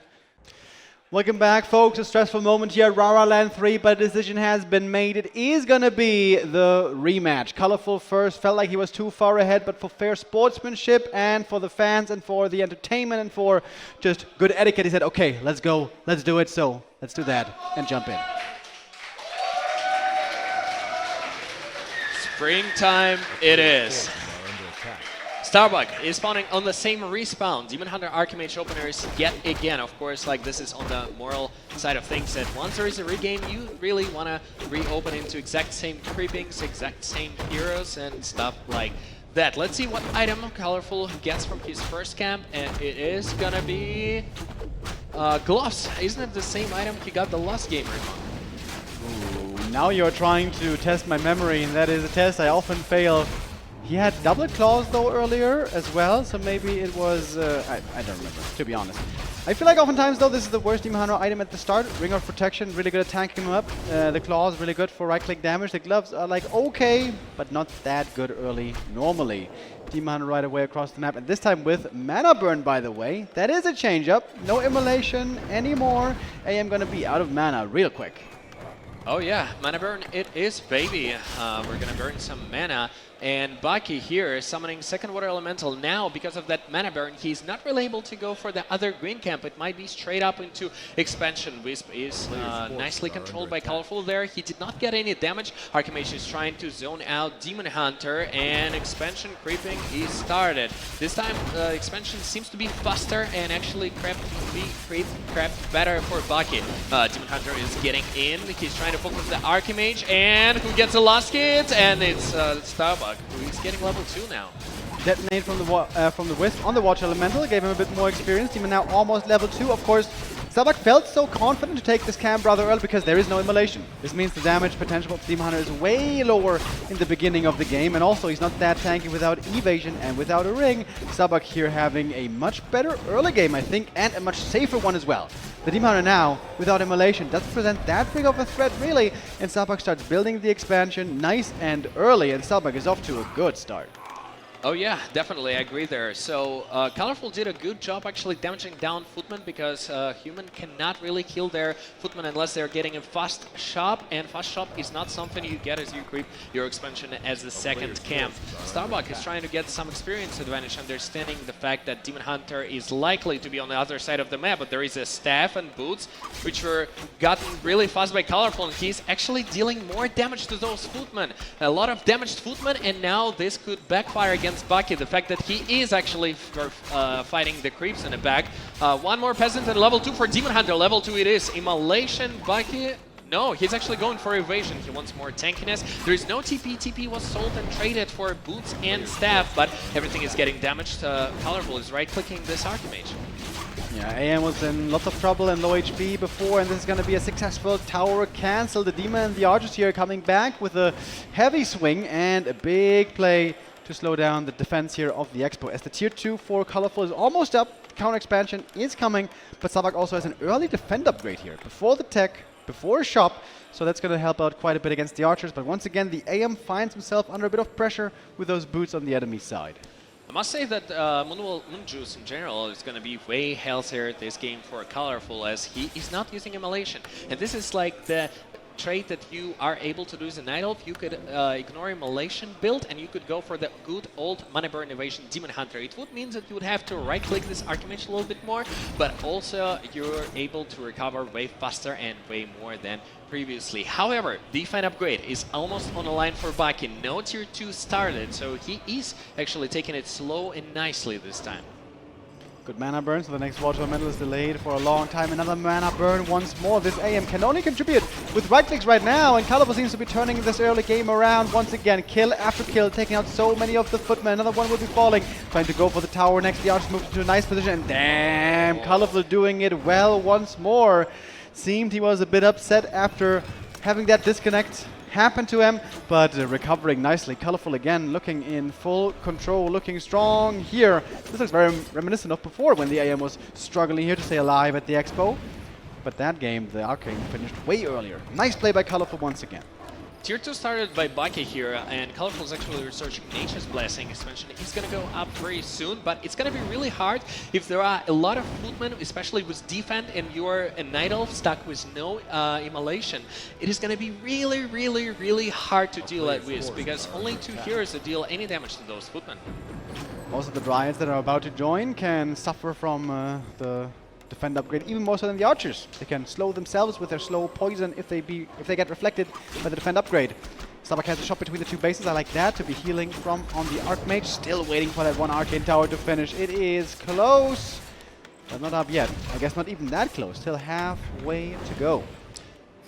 Welcome back, folks. A stressful moment here, RaRaLand 3, but a decision has been made. It is going to be the rematch. Colorful first, felt like he was too far ahead, but for fair sportsmanship and for the fans and for the entertainment and for just good etiquette, he said, okay, let's go, let's do it, so let's do that and jump in. Springtime it is. Starbuck is spawning on the same respawn. Demon Hunter Archimage openers yet again. Of course, like this is on the moral side of things. And once there is a regame, you really want to reopen into exact same creepings, exact same heroes, and stuff like that. Let's see what item Colorful gets from his first camp, and it is gonna be gloves. Isn't it the same item he got the last game? Ooh, now you're trying to test my memory, and that is a test I often fail. He had double claws though earlier as well, so maybe it was, I don't remember, to be honest. I feel like oftentimes though this is the worst Demon Hunter item at the start. Ring of Protection, really good at tanking him up. The claws, really good for right-click damage. The gloves are like okay, but not that good early normally. Demon Hunter right away across the map, and this time with Mana Burn, by the way. That is a change-up. No Immolation anymore. AM gonna be out of mana real quick. Oh yeah, Mana Burn it is, baby. We're gonna burn some mana. And Baki here is summoning second water elemental. Now, because of that mana burn, he's not really able to go for the other green camp. It might be straight up into expansion. Wisp is nicely controlled by Colorful there. He did not get any damage. Archimage is trying to zone out Demon Hunter, and expansion creeping is started. This time, expansion seems to be faster and actually crept better for Baki. Demon Hunter is getting in. He's trying to focus the Archimage, and who gets the last hit? And it's Starbuck. He's getting level 2 now. Detonate from the Wisp on the Watch Elemental, gave him a bit more experience. Demon now almost level 2. Of course, Starbuck felt so confident to take this camp rather early because there is no Immolation. This means the damage potential of Demon Hunter is way lower in the beginning of the game, and also he's not that tanky without evasion and without a ring. Starbuck here having a much better early game, I think, and a much safer one as well. The Demon Hunter now, without Immolation, doesn't present that big of a threat really, and Starbuck starts building the expansion nice and early, and Starbuck is off to a good start. Oh yeah, definitely, I agree there. So Colorful did a good job actually damaging down Footman, because Human cannot really kill their Footman unless they're getting a fast shop, and fast shop is not something you get as you creep your expansion as the second camp. Starbuck is trying to get some experience advantage, understanding the fact that Demon Hunter is likely to be on the other side of the map, but there is a staff and boots which were gotten really fast by Colorful, and he's actually dealing more damage to those Footmen. A lot of damaged Footmen, and now this could backfire against Baki. The fact that he is actually fighting the creeps in the back. One more peasant and level 2 for Demon Hunter. Level 2 it is. Immolation, Baki. No, he's actually going for evasion. He wants more tankiness. There is no TP. TP was sold and traded for boots and staff, but everything is getting damaged. Colorful is right-clicking this Archimage. Yeah, AM was in lots of trouble and low HP before, and this is going to be a successful tower cancel. The Demon and the Archers here coming back with a heavy swing and a big play to slow down the defense here of the Expo. As the tier 2 for Colorful is almost up, counter expansion is coming, but Starbuck also has an early defend upgrade here. Before the tech, before shop, so that's going to help out quite a bit against the Archers. But once again, the AM finds himself under a bit of pressure with those boots on the enemy side. I must say that Moonjuice in general is going to be way healthier this game for Colorful, as he is not using Immolation. And this is like the trait that you are able to do as a Night Elf. You could ignore Immolation build, and you could go for the good old Mana Burn Evasion Demon Hunter. It would mean that you would have to right-click this Archimage a little bit more, but also you're able to recover way faster and way more than previously. However, defense upgrade is almost on the line for Baki. No tier 2 started, so he is actually taking it slow and nicely this time. Good mana burn, so the next Watch Elemental is delayed for a long time. Another mana burn once more. This AM can only contribute with right clicks right now, and Colorful seems to be turning this early game around once again. Kill after kill, taking out so many of the Footmen. Another one will be falling. Trying to go for the tower next. The Archers moved into a nice position, and damn, Colorful doing it well once more. Seemed he was a bit upset after having that disconnect happen to him, but recovering nicely. Colorful again, looking in full control, looking strong here. This looks very reminiscent of before when the AM was struggling here to stay alive at the Expo. But that game, the Arcane finished way earlier. Nice play by Colorful once again. Tier 2 started by Baki here, and Colorful is actually researching Nature's Blessing expansion. It's going to go up very soon, but it's going to be really hard if there are a lot of Footmen, especially with defense, and you're a Night Elf stuck with no Immolation. It is going to be really, really, really hard to deal with, because only 2 heroes to deal any damage to those Footmen. Most of the Dryads that are about to join can suffer from the defend upgrade even more so than the Archers. They can slow themselves with their slow poison if they get reflected by the defend upgrade. Starbuck has a shot between the two bases. I like that to be healing from on the Archmage. Still waiting for that one Arcane Tower to finish. It is close, but not up yet. I guess not even that close. Still halfway to go.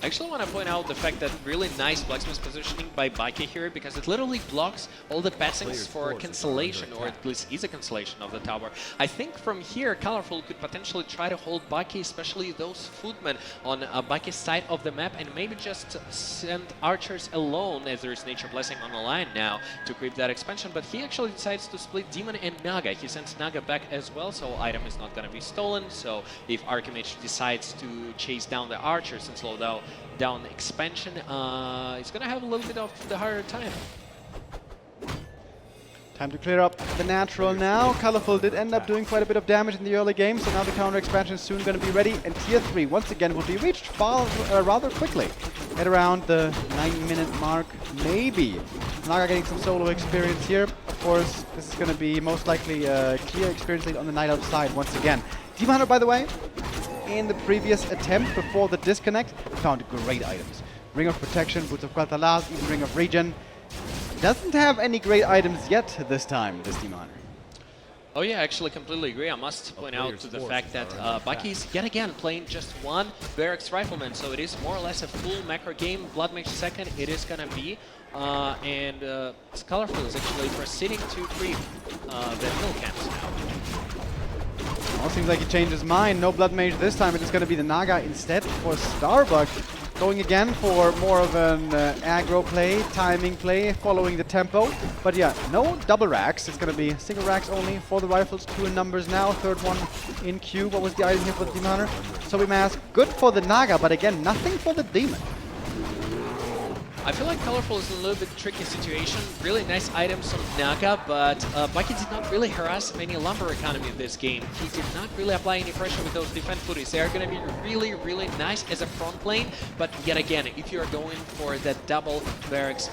I actually want to point out the fact that really nice blacksmith positioning by Baki here, because it literally blocks all the passings for cancellation, or at least is a cancellation of the tower. I think from here, Colorful could potentially try to hold Baki, especially those footmen on Baki's side of the map, and maybe just send archers alone, as there is Nature Blessing on the line now, to creep that expansion. But he actually decides to split Demon and Naga. He sends Naga back as well, so item is not going to be stolen. So if Archimage decides to chase down the archers and slow down the expansion, he's gonna have a little bit of the harder time. Time to clear up the natural now. Colorful did end up doing quite a bit of damage in the early game, so now the counter expansion is soon going to be ready, and tier 3 once again will be reached rather quickly. At around the 9-minute mark, maybe. Naga getting some solo experience here. Of course, this is going to be most likely a clear experience lead on the Night Outside once again. Demon Hunter, by the way, in the previous attempt before the disconnect, found great items. Ring of Protection, Boots of Quel'Thalas, even Ring of Regen. Doesn't have any great items yet this time, this Demon Hunter. Oh yeah, I actually completely agree. I must point out to the fact that Baki is yet again playing just one Barracks Rifleman, so it is more or less a full macro game. Blood Mage second it is gonna be, and Colorful is actually proceeding to creep the hill camps now. Well, seems like he changed his mind. No Blood Mage this time. It is going to be the Naga instead for Starbuck. Going again for more of an aggro play, timing play, following the tempo. But yeah, no double racks. It's going to be single racks only for the rifles. 2 in numbers now. Third one in queue. What was the item here for the Demon Hunter? So we mask. Good for the Naga, but again, nothing for the Demon. I feel like Colorful is in a little bit tricky situation. Really nice items from Naga, but Baki did not really harass any lumber economy in this game. He did not really apply any pressure with those defense footies. They are going to be really, really nice as a front lane, but yet again, if you are going for that double Barracks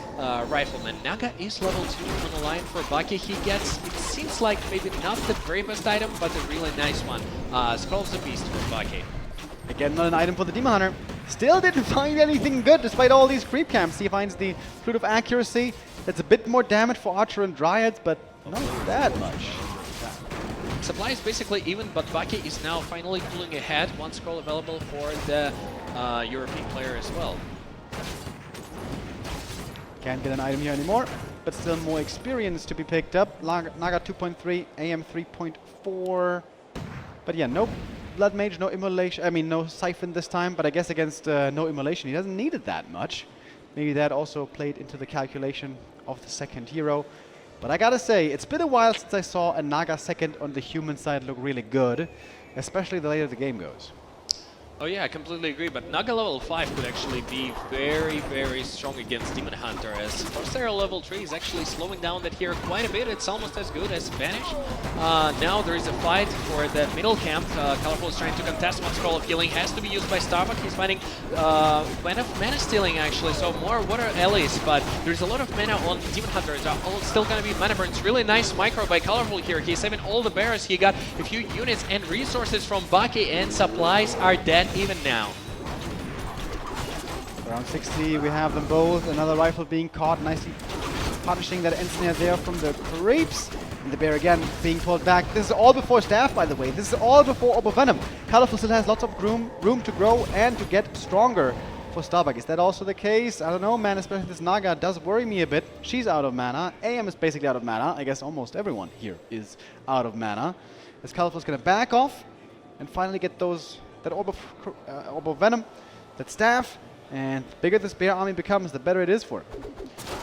Rifleman, Naga is level 2 on the line for Baki. He gets, it seems like maybe not the very best item, but a really nice one. Scroll of the Beast for Baki. Again, not an item for the Demon Hunter. Still didn't find anything good despite all these creep camps. He finds the Flute of Accuracy. That's a bit more damage for Archer and Dryads, but not that much. Supply is basically even, but Baki is now finally pulling ahead. One scroll available for the European player as well. Can't get an item here anymore, but still more experience to be picked up. Naga 2.3, AM 3.4. But yeah, no Blood Mage, no Immolation, I mean no Siphon this time, but I guess against no Immolation he doesn't need it that much. Maybe that also played into the calculation of the second hero. But I gotta say, it's been a while since I saw a Naga second on the human side look really good, especially the later the game goes. Oh yeah, I completely agree, but Naga level 5 could actually be very, very strong against Demon Hunter, as Corsair level 3 is actually slowing down that here quite a bit. It's almost as good as Vanish. Now there is a fight for the middle camp. Colorful is trying to contest. One scroll of healing has to be used by Starbuck. He's finding mana stealing actually, so more water allies, but there's a lot of mana on Demon Hunter. They're all still gonna be mana burns. Really nice micro by Colorful here. He's saving all the barrels. He got a few units and resources from Baki, and supplies are dead even now. Around 60, we have them both. Another rifle being caught, nicely punishing that ensnare there from the creeps. And the bear again being pulled back. This is all before staff, by the way. This is all before Orb of Venom. Colorful still has lots of room to grow and to get stronger for Starbuck. Is that also the case? I don't know, man. Especially this Naga does worry me a bit. She's out of mana. AM is basically out of mana. I guess almost everyone here is out of mana. As Colorful's going to back off and finally get that Orb of Venom, that staff, and the bigger this bear army becomes, the better it is for him.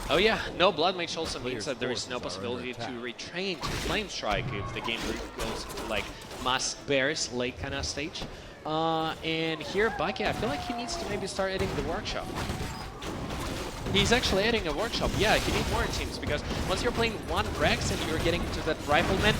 Oh yeah, no Blood Mage also means that there is no possibility to retrain to Flame Strike if the game goes to like mass bears late kind of stage. And here Baki, I feel like he needs to maybe start adding the workshop. He's actually adding a workshop. Yeah, you need more teams, because once you're playing one Rex and you're getting to that Rifleman,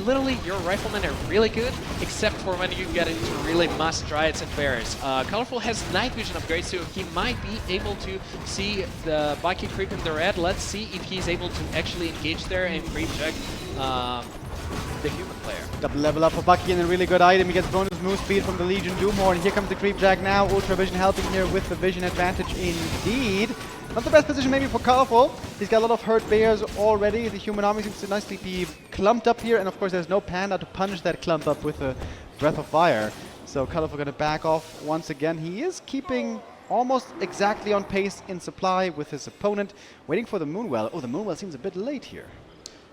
literally your Riflemen are really good, except for when you get into really mass Dryads and Bears. Colorful has night vision upgrades, so he might be able to see the Baki creep in the red. Let's see if he's able to actually engage there and creep check the human player. Double level up for Bucky and a really good item. He gets bonus move speed from the Legion Doomhorn. Here comes the Creep Jack now. Ultra Vision helping here with the vision advantage indeed. Not the best position maybe for Colorful. He's got a lot of hurt bears already. The human army seems to nicely be clumped up here. And of course there's no Panda to punish that clump up with a Breath of Fire. So Colorful going to back off once again. He is keeping almost exactly on pace in supply with his opponent. Waiting for the Moonwell. Oh, the Moonwell seems a bit late here.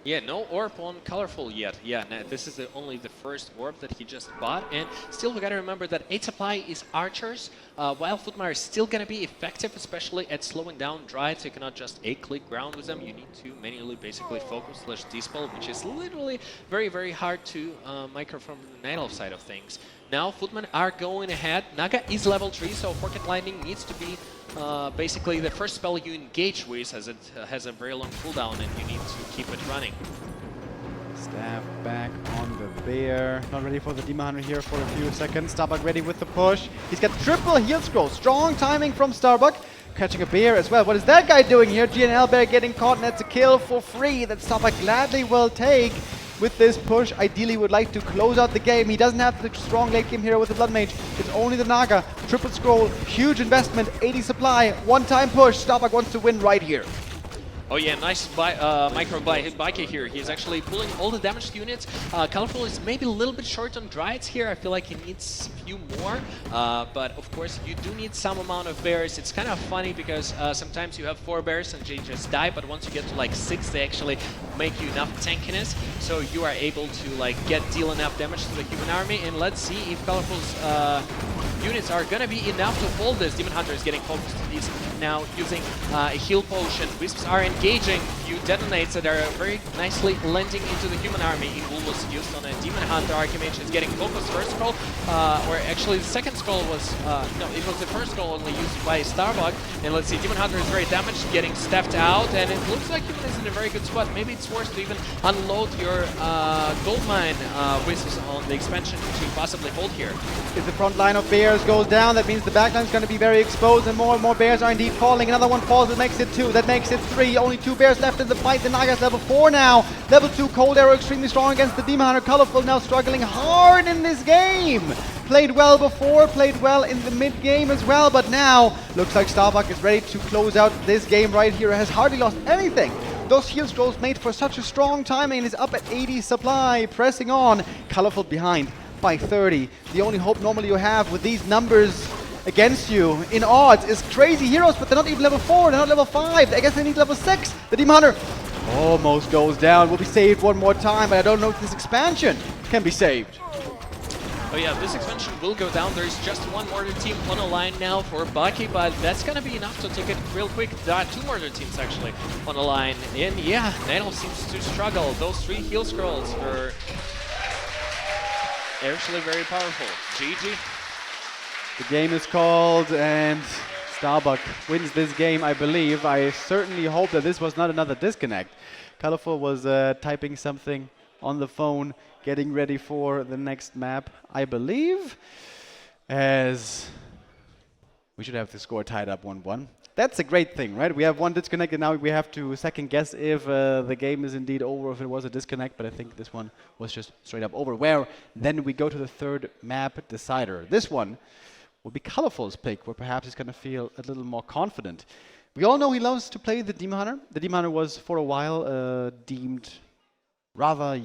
Yeah, no orb on Colorful yet. Yeah, this is only the first orb that he just bought. And still, we gotta remember that 8 supply is archers, while Footmire is still gonna be effective, especially at slowing down Dryad. So you cannot just 8-click ground with them. You need to manually basically focus / dispel, which is literally very, very hard to micro from the Night Elf side of things. Now, Footmen are going ahead. Naga is level 3, so Forecast Lightning needs to be basically the first spell you engage with, as it has a very long cooldown and you need to keep it running. Staff back on the bear. Not ready for the Demon Hunter here for a few seconds. Starbuck ready with the push. He's got triple heal scroll. Strong timing from Starbuck. Catching a bear as well. What is that guy doing here? GNL bear getting caught, and that's a kill for free that Starbuck gladly will take. With this push, ideally would like to close out the game. He doesn't have the strong late game hero with the Blood Mage. It's only the Naga. Triple scroll, huge investment, 80 supply, one-time push. Starbuck wants to win right here. Oh yeah, nice micro by Hitbike here. He's actually pulling all the damaged units. Colorful is maybe a little bit short on Dryads here. I feel like he needs a few more. But of course, you do need some amount of bears. It's kind of funny because sometimes you have 4 bears and they just die. But once you get to like 6, they actually make you enough tankiness. So you are able to like deal enough damage to the human army. And let's see if Colorful's units are gonna be enough to hold this. Demon Hunter is getting focused. He's now using a heal potion. Wisps are engaging. Few detonates that are very nicely landing into the human army. Equal was used on a Demon Hunter. Archimage is getting focused first scroll, or actually the second scroll was, no, it was the first scroll only used by Starbuck. And let's see, Demon Hunter is very damaged, getting stepped out, and it looks like human is in a very good spot. Maybe it's worth to even unload your goldmine wisps on the expansion to possibly hold here. If the front line of bears goes down, that means the back line is going to be very exposed, and more bears are indeed falling. Another one falls, that makes it 2, that makes it 3. Only 2 bears left in the fight. The Naga's level 4 now. Level 2 Cold Arrow extremely strong against the Demon Hunter. Colorful now struggling hard in this game. Played well before, played well in the mid game as well, but now looks like Starbuck is ready to close out this game right here. Has hardly lost anything. Those heal scrolls made for such a strong timing, and is up at 80 supply, pressing on. Colorful behind by 30. The only hope normally you have with these numbers against you in odds is crazy heroes, but they're not even level 4, they're not level 5. I guess they need level 6. The Demon Hunter almost goes down. Will be saved one more time, but I don't know if this expansion can be saved. Oh yeah, this expansion will go down. There's just one mortar team on a line now for Bucky, but that's gonna be enough to take it real quick. There are 2 mortar teams actually on a line. And yeah, Night Elf seems to struggle. Those 3 heal scrolls were actually very powerful. GG. The game is called, and Starbuck wins this game, I believe. I certainly hope that this was not another disconnect. Colorful was typing something on the phone, getting ready for the next map, I believe, as we should have the score tied up 1-1. That's a great thing, right? We have one disconnect, and now we have to second guess if the game is indeed over, if it was a disconnect, but I think this one was just straight up over, where then we go to the third map decider. This one will be Colorful's pick, where perhaps he's going to feel a little more confident. We all know he loves to play the Demon Hunter. The Demon Hunter was for a while deemed rather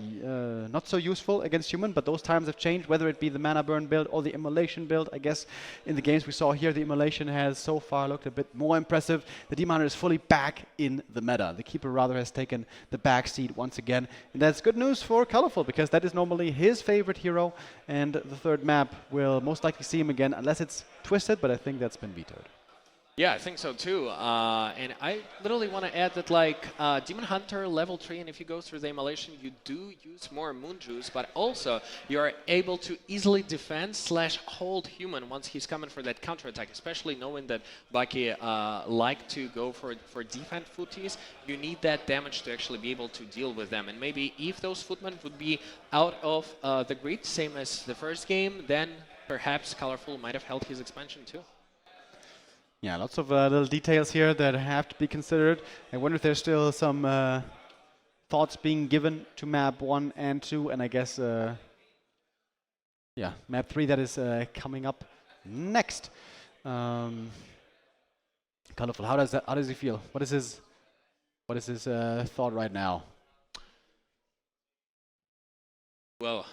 not so useful against human, but those times have changed, whether it be the mana burn build or the immolation build. I guess in the games we saw here, the immolation has so far looked a bit more impressive. The Demon Hunter is fully back in the meta. The Keeper rather has taken the back seat once again, and that's good news for Colorful, because that is normally his favorite hero, and the third map will most likely see him again, unless it's twisted, but I think that's been vetoed. Yeah, I think so too. And I literally want to add that, like, Demon Hunter level 3, and if you go through the immolation, you do use more Moon Juice, but also you are able to easily defend / hold human once he's coming for that counterattack, especially knowing that Bucky like to go for defense footies. You need that damage to actually be able to deal with them. And maybe if those footmen would be out of the grid, same as the first game, then perhaps Colorful might have held his expansion too. Yeah, lots of little details here that have to be considered. I wonder if there's still some thoughts being given to map 1 and 2, and I guess yeah, map 3 that is coming up next. Colorful, how does he feel? What is his thought right now? Well,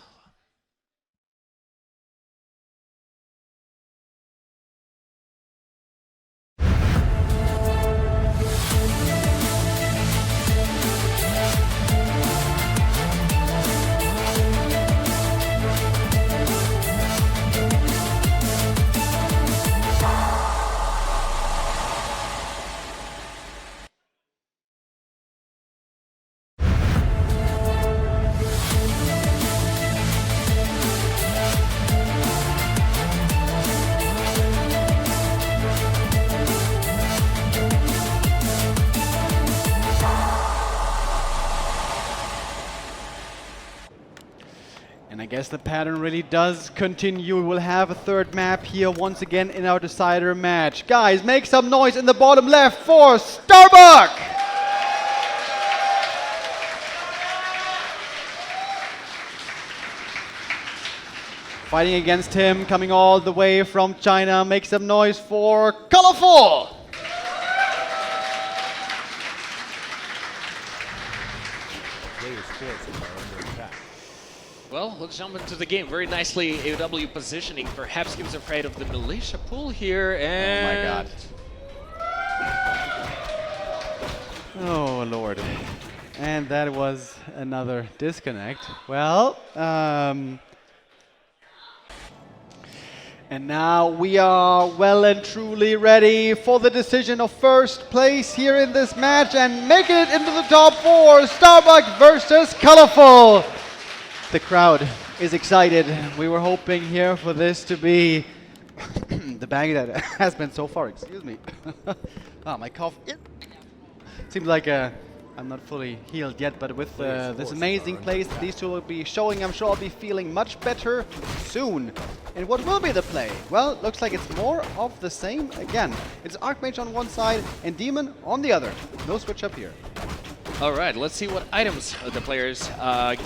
And I guess the pattern really does continue. We'll have a third map here once again in our decider match. Guys, make some noise in the bottom left for Starbuck! Fighting against him, coming all the way from China. Make some noise for Colorful! well, let's jump into the game. Very nicely AOW positioning. Perhaps he was afraid of the militia pool here, and... Oh my god. Oh lord. And that was another disconnect. Well, and now we are well and truly ready for the decision of first place here in this match and making it into the top 4, Starbuck versus Colorful. The crowd is excited. We were hoping here for this to be the bag that has been so far. Excuse me. My cough. Seems like I'm not fully healed yet, but with this amazing place these two will be showing, I'm sure I'll be feeling much better soon. And what will be the play? Well, looks like it's more of the same again. It's Archmage on one side and Demon on the other. No switch up here. All right, let's see what items the players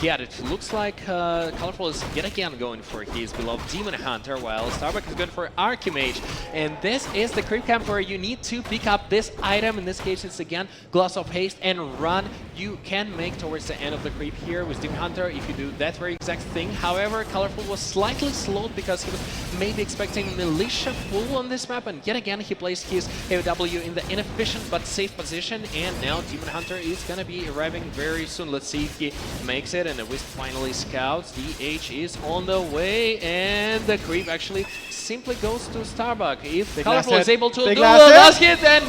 get. It looks like Colorful is yet again going for his beloved Demon Hunter, while Starbuck is going for Archimage. And this is the creep camp where you need to pick up this item. In this case, it's again Gloss of Haste and run. You can make towards the end of the creep here with Demon Hunter if you do that very exact thing. However, Colorful was slightly slowed because he was maybe expecting Militia Pool on this map, and yet again he placed his AOW in the inefficient but safe position, and now Demon Hunter is going to be arriving very soon. Let's see if he makes it, and the Wisp finally scouts. DH is on the way, and the creep actually simply goes to Starbuck. If Colorful is able to do the last hit, then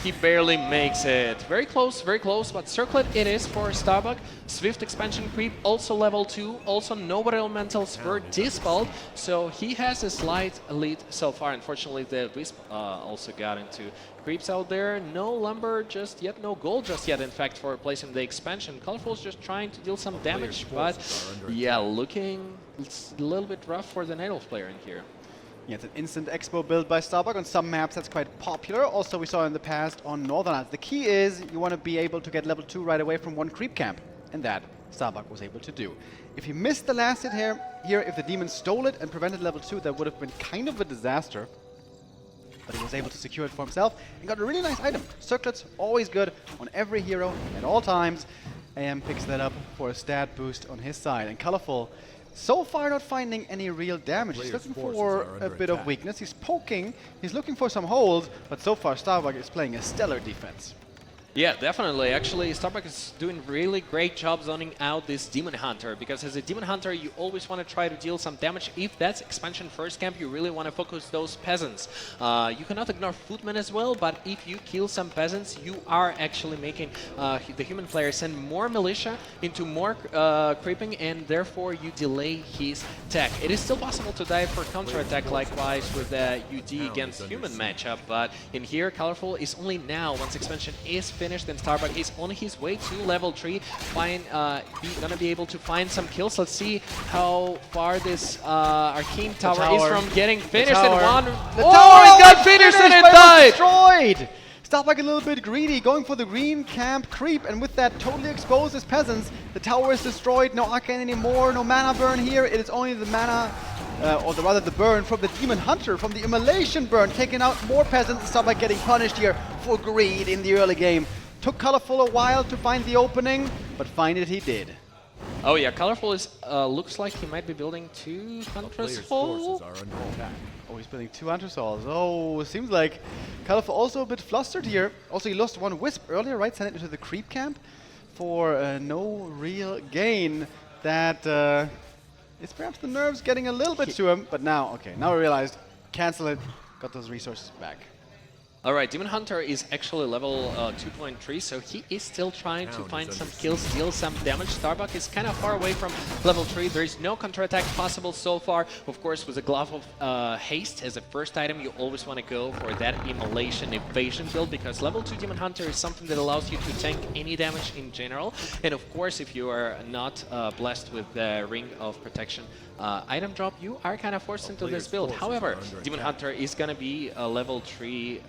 he barely makes it. Very close, but circlet it is for Starbuck. Swift expansion creep, also level 2, also no elementals were dispelled, so he has a slight lead so far. Unfortunately, the Wisp also got into creeps out there. No lumber just yet, no gold just yet, in fact, for placing the expansion. Colorful's just trying to deal some damage, but yeah, looking a little bit rough for the Night Elf player in here. Yeah, it's an instant expo build by Starbuck. On some maps that's quite popular. Also, we saw in the past on Northern. The key is you want to be able to get level 2 right away from one creep camp, and that Starbuck was able to do. If he missed the last hit here, if the demon stole it and prevented level 2, that would have been kind of a disaster. But he was able to secure it for himself and got a really nice item. Circlets, always good on every hero at all times. AM picks that up for a stat boost on his side. And Colorful, so far not finding any real damage. He's looking for a bit of weakness. He's poking, he's looking for some holes, but so far Starbuck is playing a stellar defense. Yeah, definitely. Actually, Starbuck is doing really great job zoning out this Demon Hunter, because as a Demon Hunter, you always want to try to deal some damage. If that's expansion first camp, you really want to focus those peasants. You cannot ignore Footmen as well, but if you kill some peasants, you are actually making the human player send more militia into more creeping, and therefore you delay his tech. It is still possible to dive for counterattack, likewise with the UD against human matchup, but in here, Colorful is only now, once expansion is finished, and Starbuck is on his way to level 3. Gonna be able to find some kills. Let's see how far this Arcane Tower is from getting finished. And one, it got finished and it died! Destroyed! Starbuck a little bit greedy, going for the green camp creep, and with that totally exposes peasants. The tower is destroyed, no Arcane anymore, no mana burn here. It is only the mana or rather the burn from the Demon Hunter, from the Immolation burn, taking out more peasants. Starbuck getting punished here for greed in the early game. Took Colorful a while to find the opening, but find it he did. Oh yeah, Colorful is looks like he might be building 2 Hunter's Hall. Oh, he's building 2 Hunter's Halls. Oh, seems like Colorful also a bit flustered here. Also, he lost 1 Wisp earlier, right? Sent it into the creep camp for no real gain. That is perhaps the nerves getting a little bit to him. But now, okay, now I realized, cancel it, got those resources back. Alright, Demon Hunter is actually level 2.3, so he is still trying to find some kills, deal some damage. Starbuck is kind of far away from level 3. There is no counterattack possible so far. Of course, with a Glove of Haste as a first item, you always want to go for that Immolation Evasion build, because level 2 Demon Hunter is something that allows you to tank any damage in general. And of course, if you are not blessed with the Ring of Protection item drop, you are kind of forced into this build. However, Demon Hunter is going to be a level 3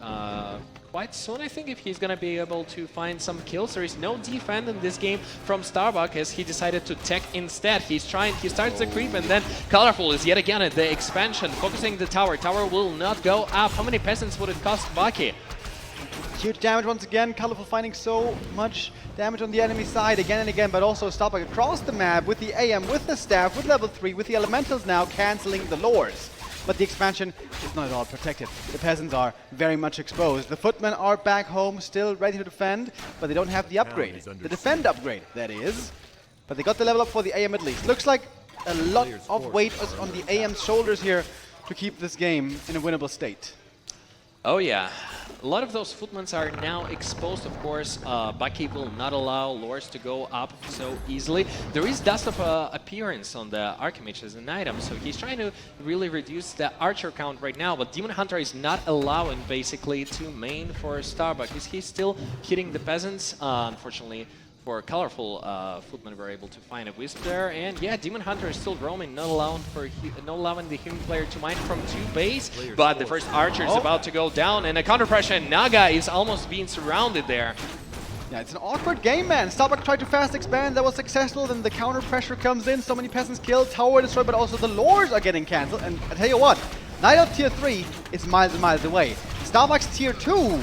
quite soon, I think, if he's going to be able to find some kills. There is no defense in this game from Starbuck, as he decided to tech instead. He starts the creep, and then Colorful is yet again at the expansion, focusing the tower. Tower will not go up. How many peasants would it cost Bucky? Huge damage once again. Colorful finding so much damage on the enemy side again and again, but also Starbuck across the map with the AM, with the staff, with level 3, with the elementals now cancelling the lures. But the expansion is not at all protected. The peasants are very much exposed. The footmen are back home, still ready to defend, but they don't have the upgrade. The defend upgrade, that is. But they got the level up for the AM at least. Looks like a lot of weight is on the AM's shoulders here to keep this game in a winnable state. Oh yeah, a lot of those footmen are now exposed, of course. Bucky will not allow lures to go up so easily. There is Dust of Appearance on the Archmage as an item, so he's trying to really reduce the archer count right now, but Demon Hunter is not allowing basically to main for Starbuck. He's still hitting the peasants, unfortunately. For Colorful, footmen were able to find a Wisp there, and yeah, Demon Hunter is still roaming, not allowing the human player to mine from 2 base, but the first archer is about to go down, and a counter pressure, and Naga is almost being surrounded there. Yeah, it's an awkward game, man. Starbuck tried to fast expand, that was successful, then the counter pressure comes in, so many peasants killed, tower destroyed, but also the lures are getting cancelled, and I tell you what, Night Elf tier 3 is miles and miles away. Starbuck's tier 2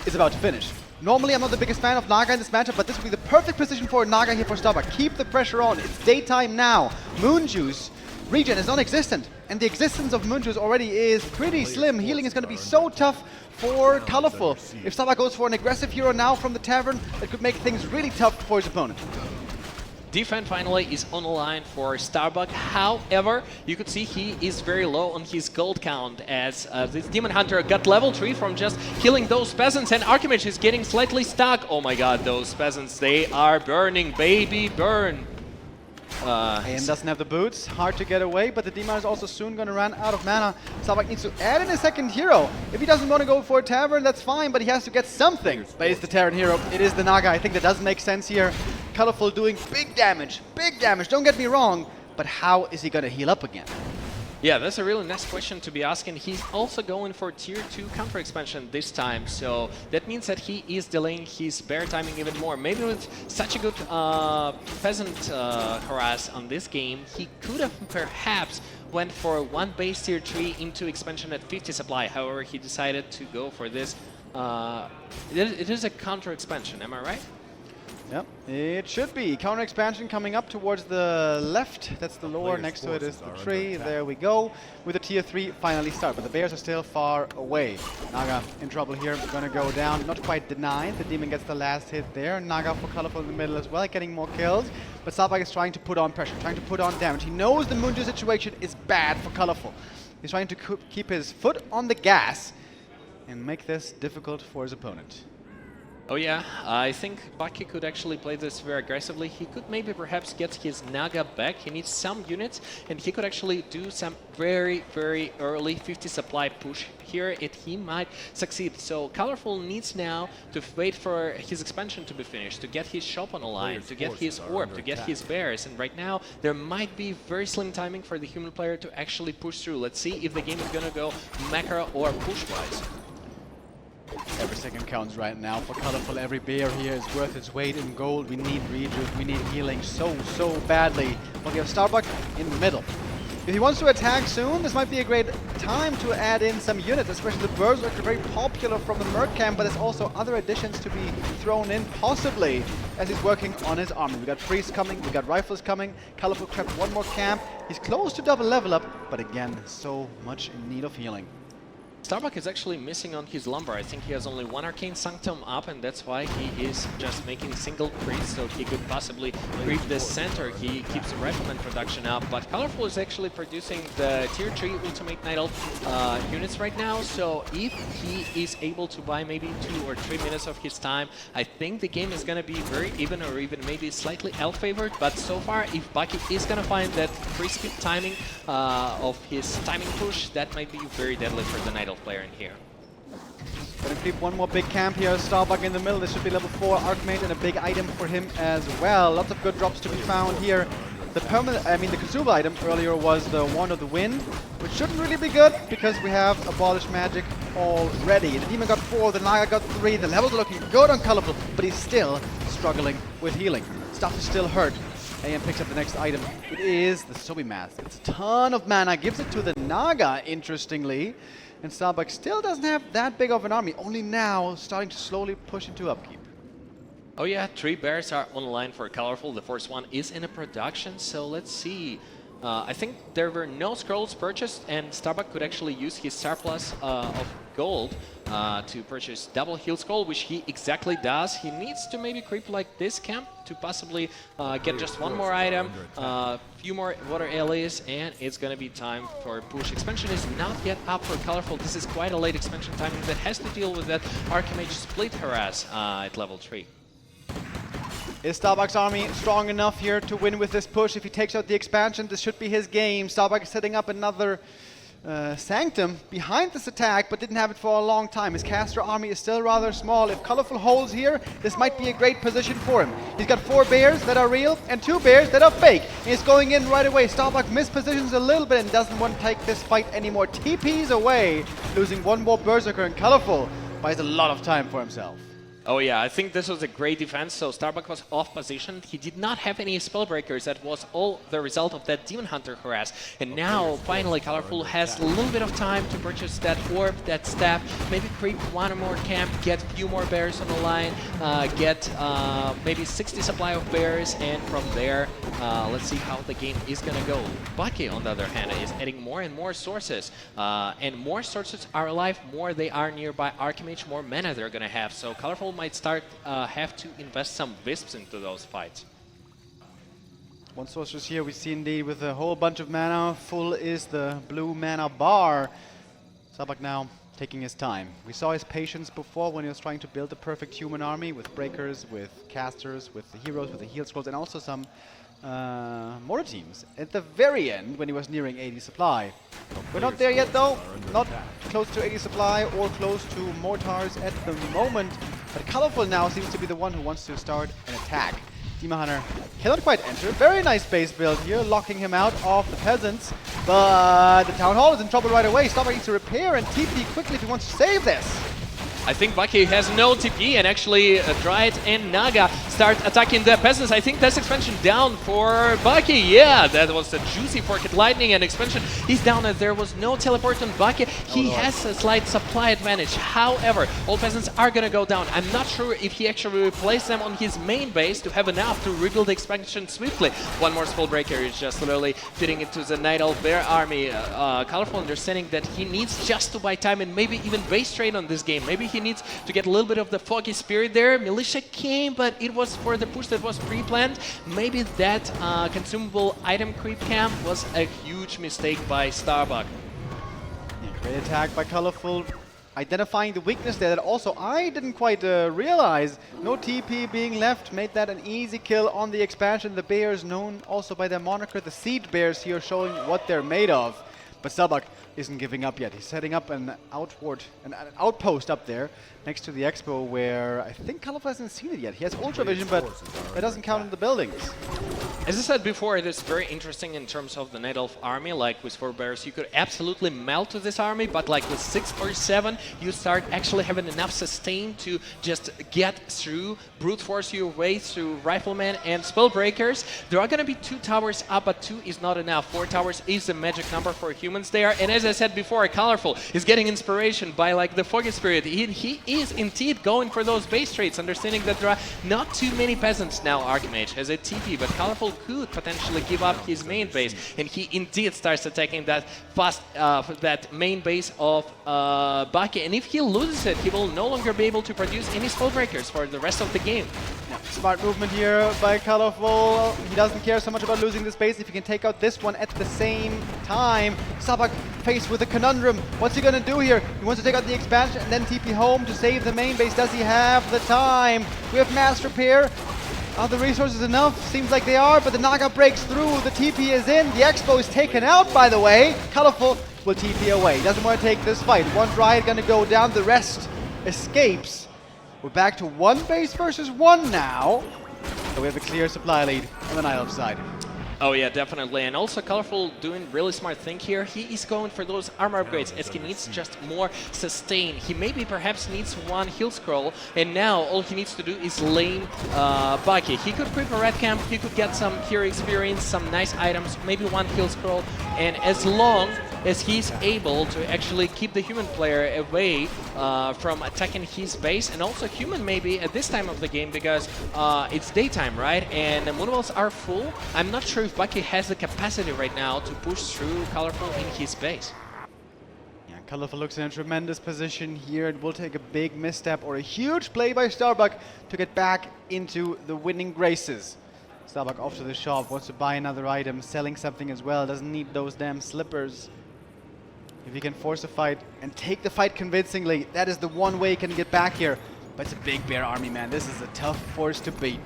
is about to finish. Normally, I'm not the biggest fan of Naga in this matchup, but this would be the perfect position for Naga here for Starbuck. Keep the pressure on. It's daytime now. Moon Juice regen is non-existent, and the existence of Moon Juice already is pretty slim. Healing is going to be so tough for Colorful. If Starbuck goes for an aggressive hero now from the Tavern, that could make things really tough for his opponent. Defense finally is on the line for Starbuck. However, you could see he is very low on his gold count, as this Demon Hunter got level 3 from just killing those peasants, and Archimage is getting slightly stuck. Oh my god, those peasants, they are burning, baby, burn. AM doesn't have the boots, hard to get away, but the Demon is also soon going to run out of mana. Starbuck needs to add in a second hero. If he doesn't want to go for a Tavern, that's fine, but he has to get something. But it's the Tavern hero, it is the Naga. I think that doesn't make sense here. Colorful doing big damage, don't get me wrong, but how is he going to heal up again? Yeah, that's a really nice question to be asking. He's also going for tier 2 counter expansion this time, so that means that he is delaying his bear timing even more. Maybe with such a good peasant harass on this game, he could have perhaps went for 1 base tier 3 into expansion at 50 supply. However, he decided to go for this. It is a counter expansion, am I right? Yep, it should be. Counter expansion coming up towards the left. That's the lore. Next to it is the tree. There we go. With the tier 3 finally start. But the bears are still far away. Naga in trouble here. Gonna go down. Not quite denied. The demon gets the last hit there. Naga for Colorful in the middle as well, getting more kills. But Starbuck is trying to put on pressure, trying to put on damage. He knows the Moonju situation is bad for Colorful. He's trying to keep his foot on the gas and make this difficult for his opponent. Oh yeah, I think Bucky could actually play this very aggressively. He could maybe perhaps get his Naga back. He needs some units, and he could actually do some very, very early 50 supply push here. He might succeed. So Colorful needs now to wait for his expansion to be finished, to get his shop on the line, to get his orb, to get his bears. And right now, there might be very slim timing for the human player to actually push through. Let's see if the game is going to go macro or push-wise. Every second counts right now for Colorful. Every bear here is worth its weight in gold. We need rejuve, we need healing so badly. But we have Starbuck in the middle. If he wants to attack soon, this might be a great time to add in some units, especially the Berserker, very popular from the Merc camp, but there's also other additions to be thrown in, possibly, as he's working on his army. We got Priests coming, we got Rifles coming, Colorful crept one more camp. He's close to double level up, but again, so much in need of healing. Starbuck is actually missing on his lumber. I think he has only one Arcane Sanctum up, and that's why he is just making single priest, so he could possibly creep the center. He keeps the Rifleman production up, but Colorful is actually producing the tier 3 Ultimate Night Elf units right now, so if he is able to buy maybe 2 or 3 minutes of his time, I think the game is going to be very even or even maybe slightly elf-favored, but so far, if Bucky is going to find that crisp timing of his timing push, that might be very deadly for the Night Elf player in here. Gonna creep one more big camp here. Starbuck in the middle. This should be level 4 Archmage and a big item for him as well. Lots of good drops to be found here. The consumable item earlier was the Wand of the Wind, which shouldn't really be good because we have abolished magic already. The Demon got 4, the Naga got 3. The levels are looking good on Colorful, but he's still struggling with healing. Stuff is still hurt. AM picks up the next item. It is the Sobi Mask. It's a ton of mana. Gives it to the Naga, interestingly. And Starbuck still doesn't have that big of an army, only now starting to slowly push into upkeep. Oh yeah, 3 bears are on the line for Colorful. The first one is in a production, so let's see. I think there were no scrolls purchased, and Starbuck could actually use his surplus of gold to purchase double heal scroll, which he exactly does. He needs to maybe creep like this camp to possibly get just one more item, few more water alleys, and it's gonna be time for push. Expansion is not yet up for Colorful. This is quite a late expansion timing that has to deal with that Archmage split harass at level 3. Is Starbuck's army strong enough here to win with this push? If he takes out the expansion, this should be his game. Starbuck is setting up another Sanctum behind this attack, but didn't have it for a long time. His caster army is still rather small. If Colorful holds here, this might be a great position for him. He's got 4 bears that are real and 2 bears that are fake. And he's going in right away. Starbuck mispositions a little bit and doesn't want to take this fight anymore. TP's away, losing one more Berserker, and Colorful buys a lot of time for himself. Oh yeah, I think this was a great defense. So Starbuck was off position. He did not have any spellbreakers. That was all the result of that Demon Hunter harass. And now, finally, Colorful has a little bit of time to purchase that orb, that staff, maybe creep one more camp, get a few more bears on the line, get maybe 60 supply of bears, and from there, let's see how the game is gonna go. Bucky, on the other hand, is adding more and more sources. And more sources are alive, more they are nearby Archmage, more mana they're gonna have. So Colorful might start have to invest some Wisps into those fights. One sorceress here we see indeed with a whole bunch of mana. Full is the blue mana bar. Starbuck now taking his time. We saw his patience before when he was trying to build the perfect human army with breakers, with casters, with the heroes, with the heal scrolls, and also some mortar teams at the very end when he was nearing 80 supply. We're not there yet though, not close to 80 supply or close to mortars at the moment, but Colorful now seems to be the one who wants to start an attack. Demon Hunter cannot quite enter. Very nice base build here, locking him out of the peasants, but the Town Hall is in trouble right away. Starbuck needs to repair and TP quickly if he wants to save this. I think Bucky has no TP, and actually Dryad and Naga start attacking the peasants. I think that's expansion down for Bucky. Yeah, that was a juicy Forked Lightning, and expansion is down as there was no teleport on Bucky. He has a slight supply advantage. However, all peasants are gonna go down. I'm not sure if he actually replaced them on his main base to have enough to rebuild the expansion swiftly. One more Spellbreaker is just literally fitting into the Night Elf Bear army. Colorful understanding that he needs just to buy time and maybe even base trade on this game. Maybe he needs to get a little bit of the Foggy Spirit there. Militia came, but it was for the push that was pre-planned. Maybe that consumable item creep camp was a huge mistake by Starbuck. Yeah, great attack by Colorful. Identifying the weakness there that also I didn't quite realize. No TP being left made that an easy kill on the expansion. The bears known also by their moniker, the Seed Bears here, showing what they're made of. But Starbuck isn't giving up yet. He's setting up an outpost up there next to the expo where I think Colorful hasn't seen it yet. He has Ultra Vision, but that doesn't count in the buildings. As I said before, it is very interesting in terms of the Night Elf army. Like with 4 bears, you could absolutely melt to this army, but like with 6 or 7, you start actually having enough sustain to just get through, brute force your way through Riflemen and Spellbreakers. There are going to be 2 towers up, but 2 is not enough. 4 towers is the magic number for humans there. And as I said before, Colorful is getting inspiration by like the Foggy Spirit. He is indeed going for those base trades, understanding that there are not too many peasants now. Archmage has a TP, but Colorful could potentially give up his main base, and he indeed starts attacking that that main base of Bucky. And if he loses it, he will no longer be able to produce any Spellbreakers for the rest of the game. Yeah, smart movement here by Colorful. He doesn't care so much about losing this base if he can take out this one at the same time. Starbuck faced with a conundrum. What's he gonna do here? He wants to take out the expansion and then TP home to save the main base. Does he have the time? We have mass repair. Are the resources enough? Seems like they are, but the Naga breaks through. The TP is in. The Expo is taken out, by the way. Colorful will TP away. Doesn't want to take this fight. One Riot gonna go down. The rest escapes. We're back to 1 base versus 1 now. So we have a clear supply lead on the Night Elf side. Oh yeah, definitely. And also Colorful doing really smart thing here. He is going for those armor upgrades as he needs just more sustain. He maybe perhaps needs 1 heal scroll, and now all he needs to do is lane Bucky. He could equip a red camp, he could get some hero experience, some nice items, maybe 1 heal scroll, and as long as he's able to actually keep the human player away from attacking his base, and also human maybe at this time of the game because it's daytime, right? And the moonwells are full. I'm not sure if Bucky has the capacity right now to push through Colorful in his base. Yeah, Colorful looks in a tremendous position here. It will take a big misstep or a huge play by Starbuck to get back into the winning graces. Starbuck off to the shop, wants to buy another item, selling something as well, doesn't need those damn slippers. If he can force a fight and take the fight convincingly, that is the one way he can get back here. But it's a big bear army, man. This is a tough force to beat.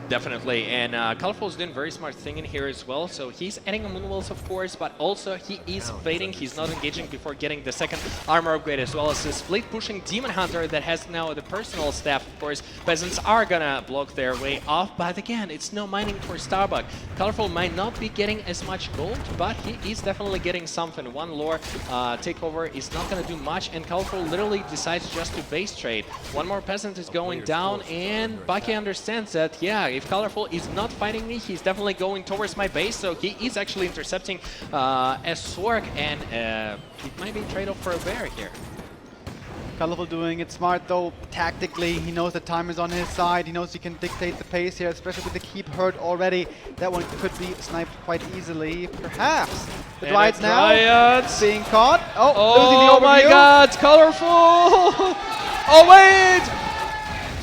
Definitely, and Colorful is doing a very smart thing in here as well. So he's adding a Moonwells, of course, but also he is fading. He's not engaging before getting the second armor upgrade, as well as the split pushing Demon Hunter that has now the personal staff. Of course, peasants are gonna block their way off, but again, it's no mining for Starbuck. Colorful might not be getting as much gold, but he is definitely getting something. 1 lore takeover is not gonna do much, and Colorful literally decides just to base trade. 1 more peasant is going down, and Bucky understands that, yeah, if Colorful is not fighting me, he's definitely going towards my base, so he is actually intercepting a Sork, and it might be a trade-off for a bear here. Colorful doing it smart though, tactically. He knows that time is on his side. He knows he can dictate the pace here, especially with the keep hurt already. That one could be sniped quite easily, perhaps. The Dryads now being caught. Oh, losing the overview. Oh my god, Colorful! Oh wait!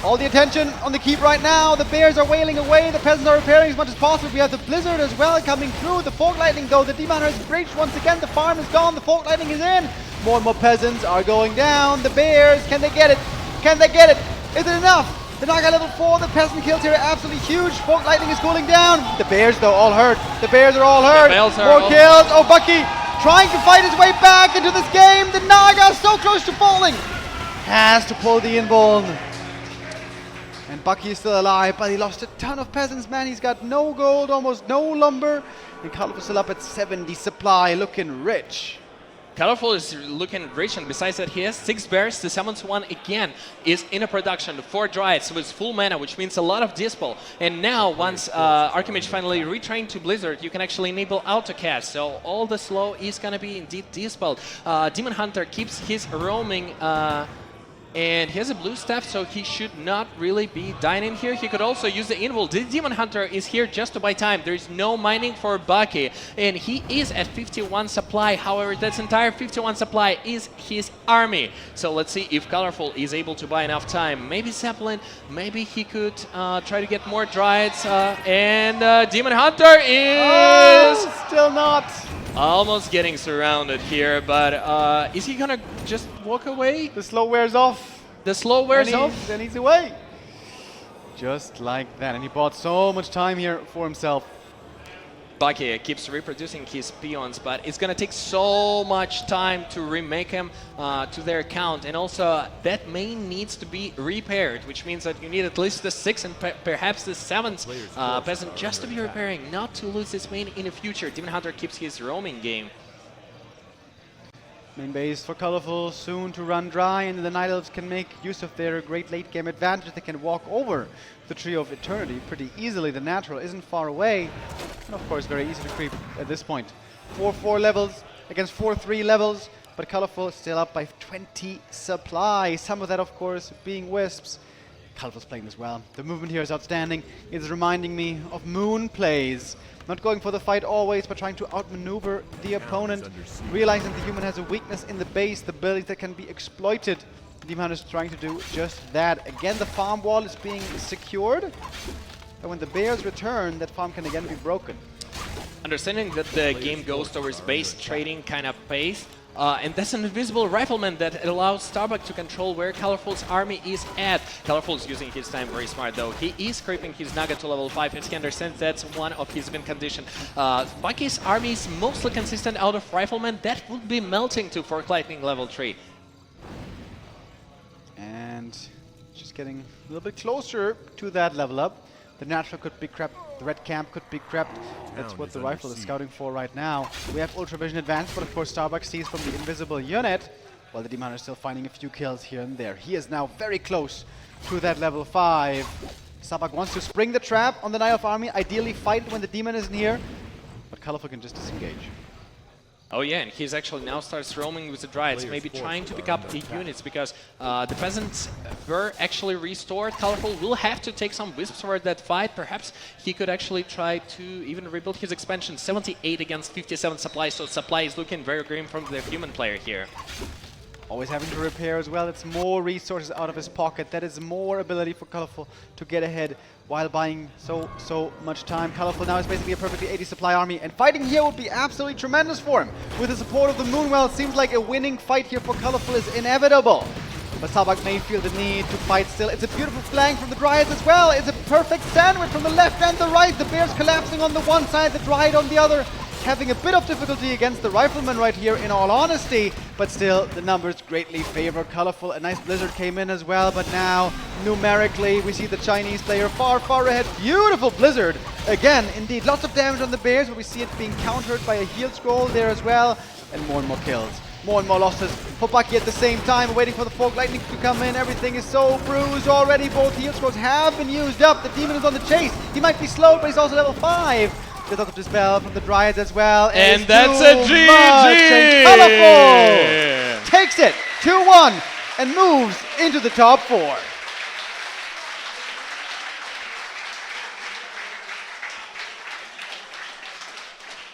All the attention on the keep right now. The bears are wailing away. The peasants are repairing as much as possible. We have the blizzard as well coming through. The fog lightning though. The demon has breached once again. The farm is gone. The fog lightning is in. More and more peasants are going down. The bears, can they get it? Can they get it? Is it enough? The Naga level 4. The peasant kills here are absolutely huge. Fog lightning is cooling down. The bears though all hurt. The bears are all hurt. More kills. Oh, Bucky trying to fight his way back into this game. The Naga so close to falling. Has to pull the inborn. And Bucky is still alive, but he lost a ton of peasants, man. He's got no gold, almost no lumber. And Colorful still up at 70 supply, looking rich. Colorful is looking rich, and besides that, he has 6 bears. The 7th one, again, is in a production. 4 Dryads with full mana, which means a lot of dispel. And now, once Archimage finally retrained to Blizzard, you can actually enable autocast. So all the slow is going to be indeed dispelled. Demon Hunter keeps his roaming. And he has a blue staff, so he should not really be dying in here. He could also use the invul. The Demon Hunter is here just to buy time. There is no mining for Bucky, and he is at 51 supply. However, that entire 51 supply is his army. So let's see if Colorful is able to buy enough time. Maybe Zeppelin, maybe he could try to get more Dryads. And Demon Hunter is... still not. Almost getting surrounded here, but is he gonna just walk away? The slow wears off. The slow wears off? Then he's away. Just like that. And he bought so much time here for himself. Bucky keeps reproducing his peons, but it's going to take so much time to remake him to their count. And also, that main needs to be repaired, which means that you need at least the 6th and perhaps the 7th peasant just to be repairing, not to lose this main in the future. Demon Hunter keeps his roaming game. Main base for Colorful soon to run dry, and the Night Elves can make use of their great late game advantage. They can walk over the Tree of Eternity pretty easily. The natural isn't far away, and of course very easy to creep at this point. 4-4 levels against 4-3 levels, but Colorful still up by 20 supply. Some of that of course being Wisps. Colorful's playing this well. The movement here is outstanding. It's reminding me of Moon plays. Not going for the fight always, but trying to outmaneuver the opponent. Realizing the human has a weakness in the base, the abilities that can be exploited. Demon Hunter is trying to do just that. Again, the farm wall is being secured. And when the bears return, that farm can again be broken. Understanding that the game goes towards base trading kind of pace, and that's an invisible rifleman that allows Starbuck to control where Colorful's army is at. Colorful's using his time very smart though. He is creeping his Nugget to level 5 as he understands that's one of his win condition. Bucky's army is mostly consistent out of riflemen. That would be melting to Fork Lightning level 3. And just getting a little bit closer to that level up. The natural could be crept, the red camp could be crept. That's what the rifle is scouting for right now. We have Ultra Vision advanced, but of course Starbuck sees from the invisible unit, while the Demon Hunter is still finding a few kills here and there. He is now very close to that level 5. Starbuck wants to spring the trap on the Night Elf army, ideally fight it when the demon isn't here, but Colorful can just disengage. Oh yeah, and he's actually now starts roaming with the Dryads, maybe trying to pick up the units, because the peasants were actually restored. Colorful will have to take some Wisps for that fight. Perhaps he could actually try to even rebuild his expansion. 78 against 57 supply, so supply is looking very grim from the human player here. Always having to repair as well. It's more resources out of his pocket. That is more ability for Colorful to get ahead while buying so much time. Colorful now is basically a perfectly 80 supply army, and fighting here would be absolutely tremendous for him. With the support of the Moonwell, it seems like a winning fight here for Colorful is inevitable. But Starbuck may feel the need to fight still. It's a beautiful flank from the Dryads as well. It's a perfect sandwich from the left and the right. The Bears collapsing on the one side, the Dryad on the other. Having a bit of difficulty against the Rifleman right here, in all honesty, but still the numbers greatly favor Colorful. A nice Blizzard came in as well, but now numerically we see the Chinese player far ahead. Beautiful Blizzard again, indeed. Lots of damage on the Bears, but we see it being countered by a heal scroll there as well, and more kills. More and more losses for Bucky at the same time, waiting for the Fork Lightning to come in. Everything is so bruised already. Both heal scrolls have been used up. The Demon is on the chase. He might be slowed, but he's also level 5. There's lots of Dispel from the Dryads as well. And that's a GG! And Colorful takes it 2-1 and moves into the top 4.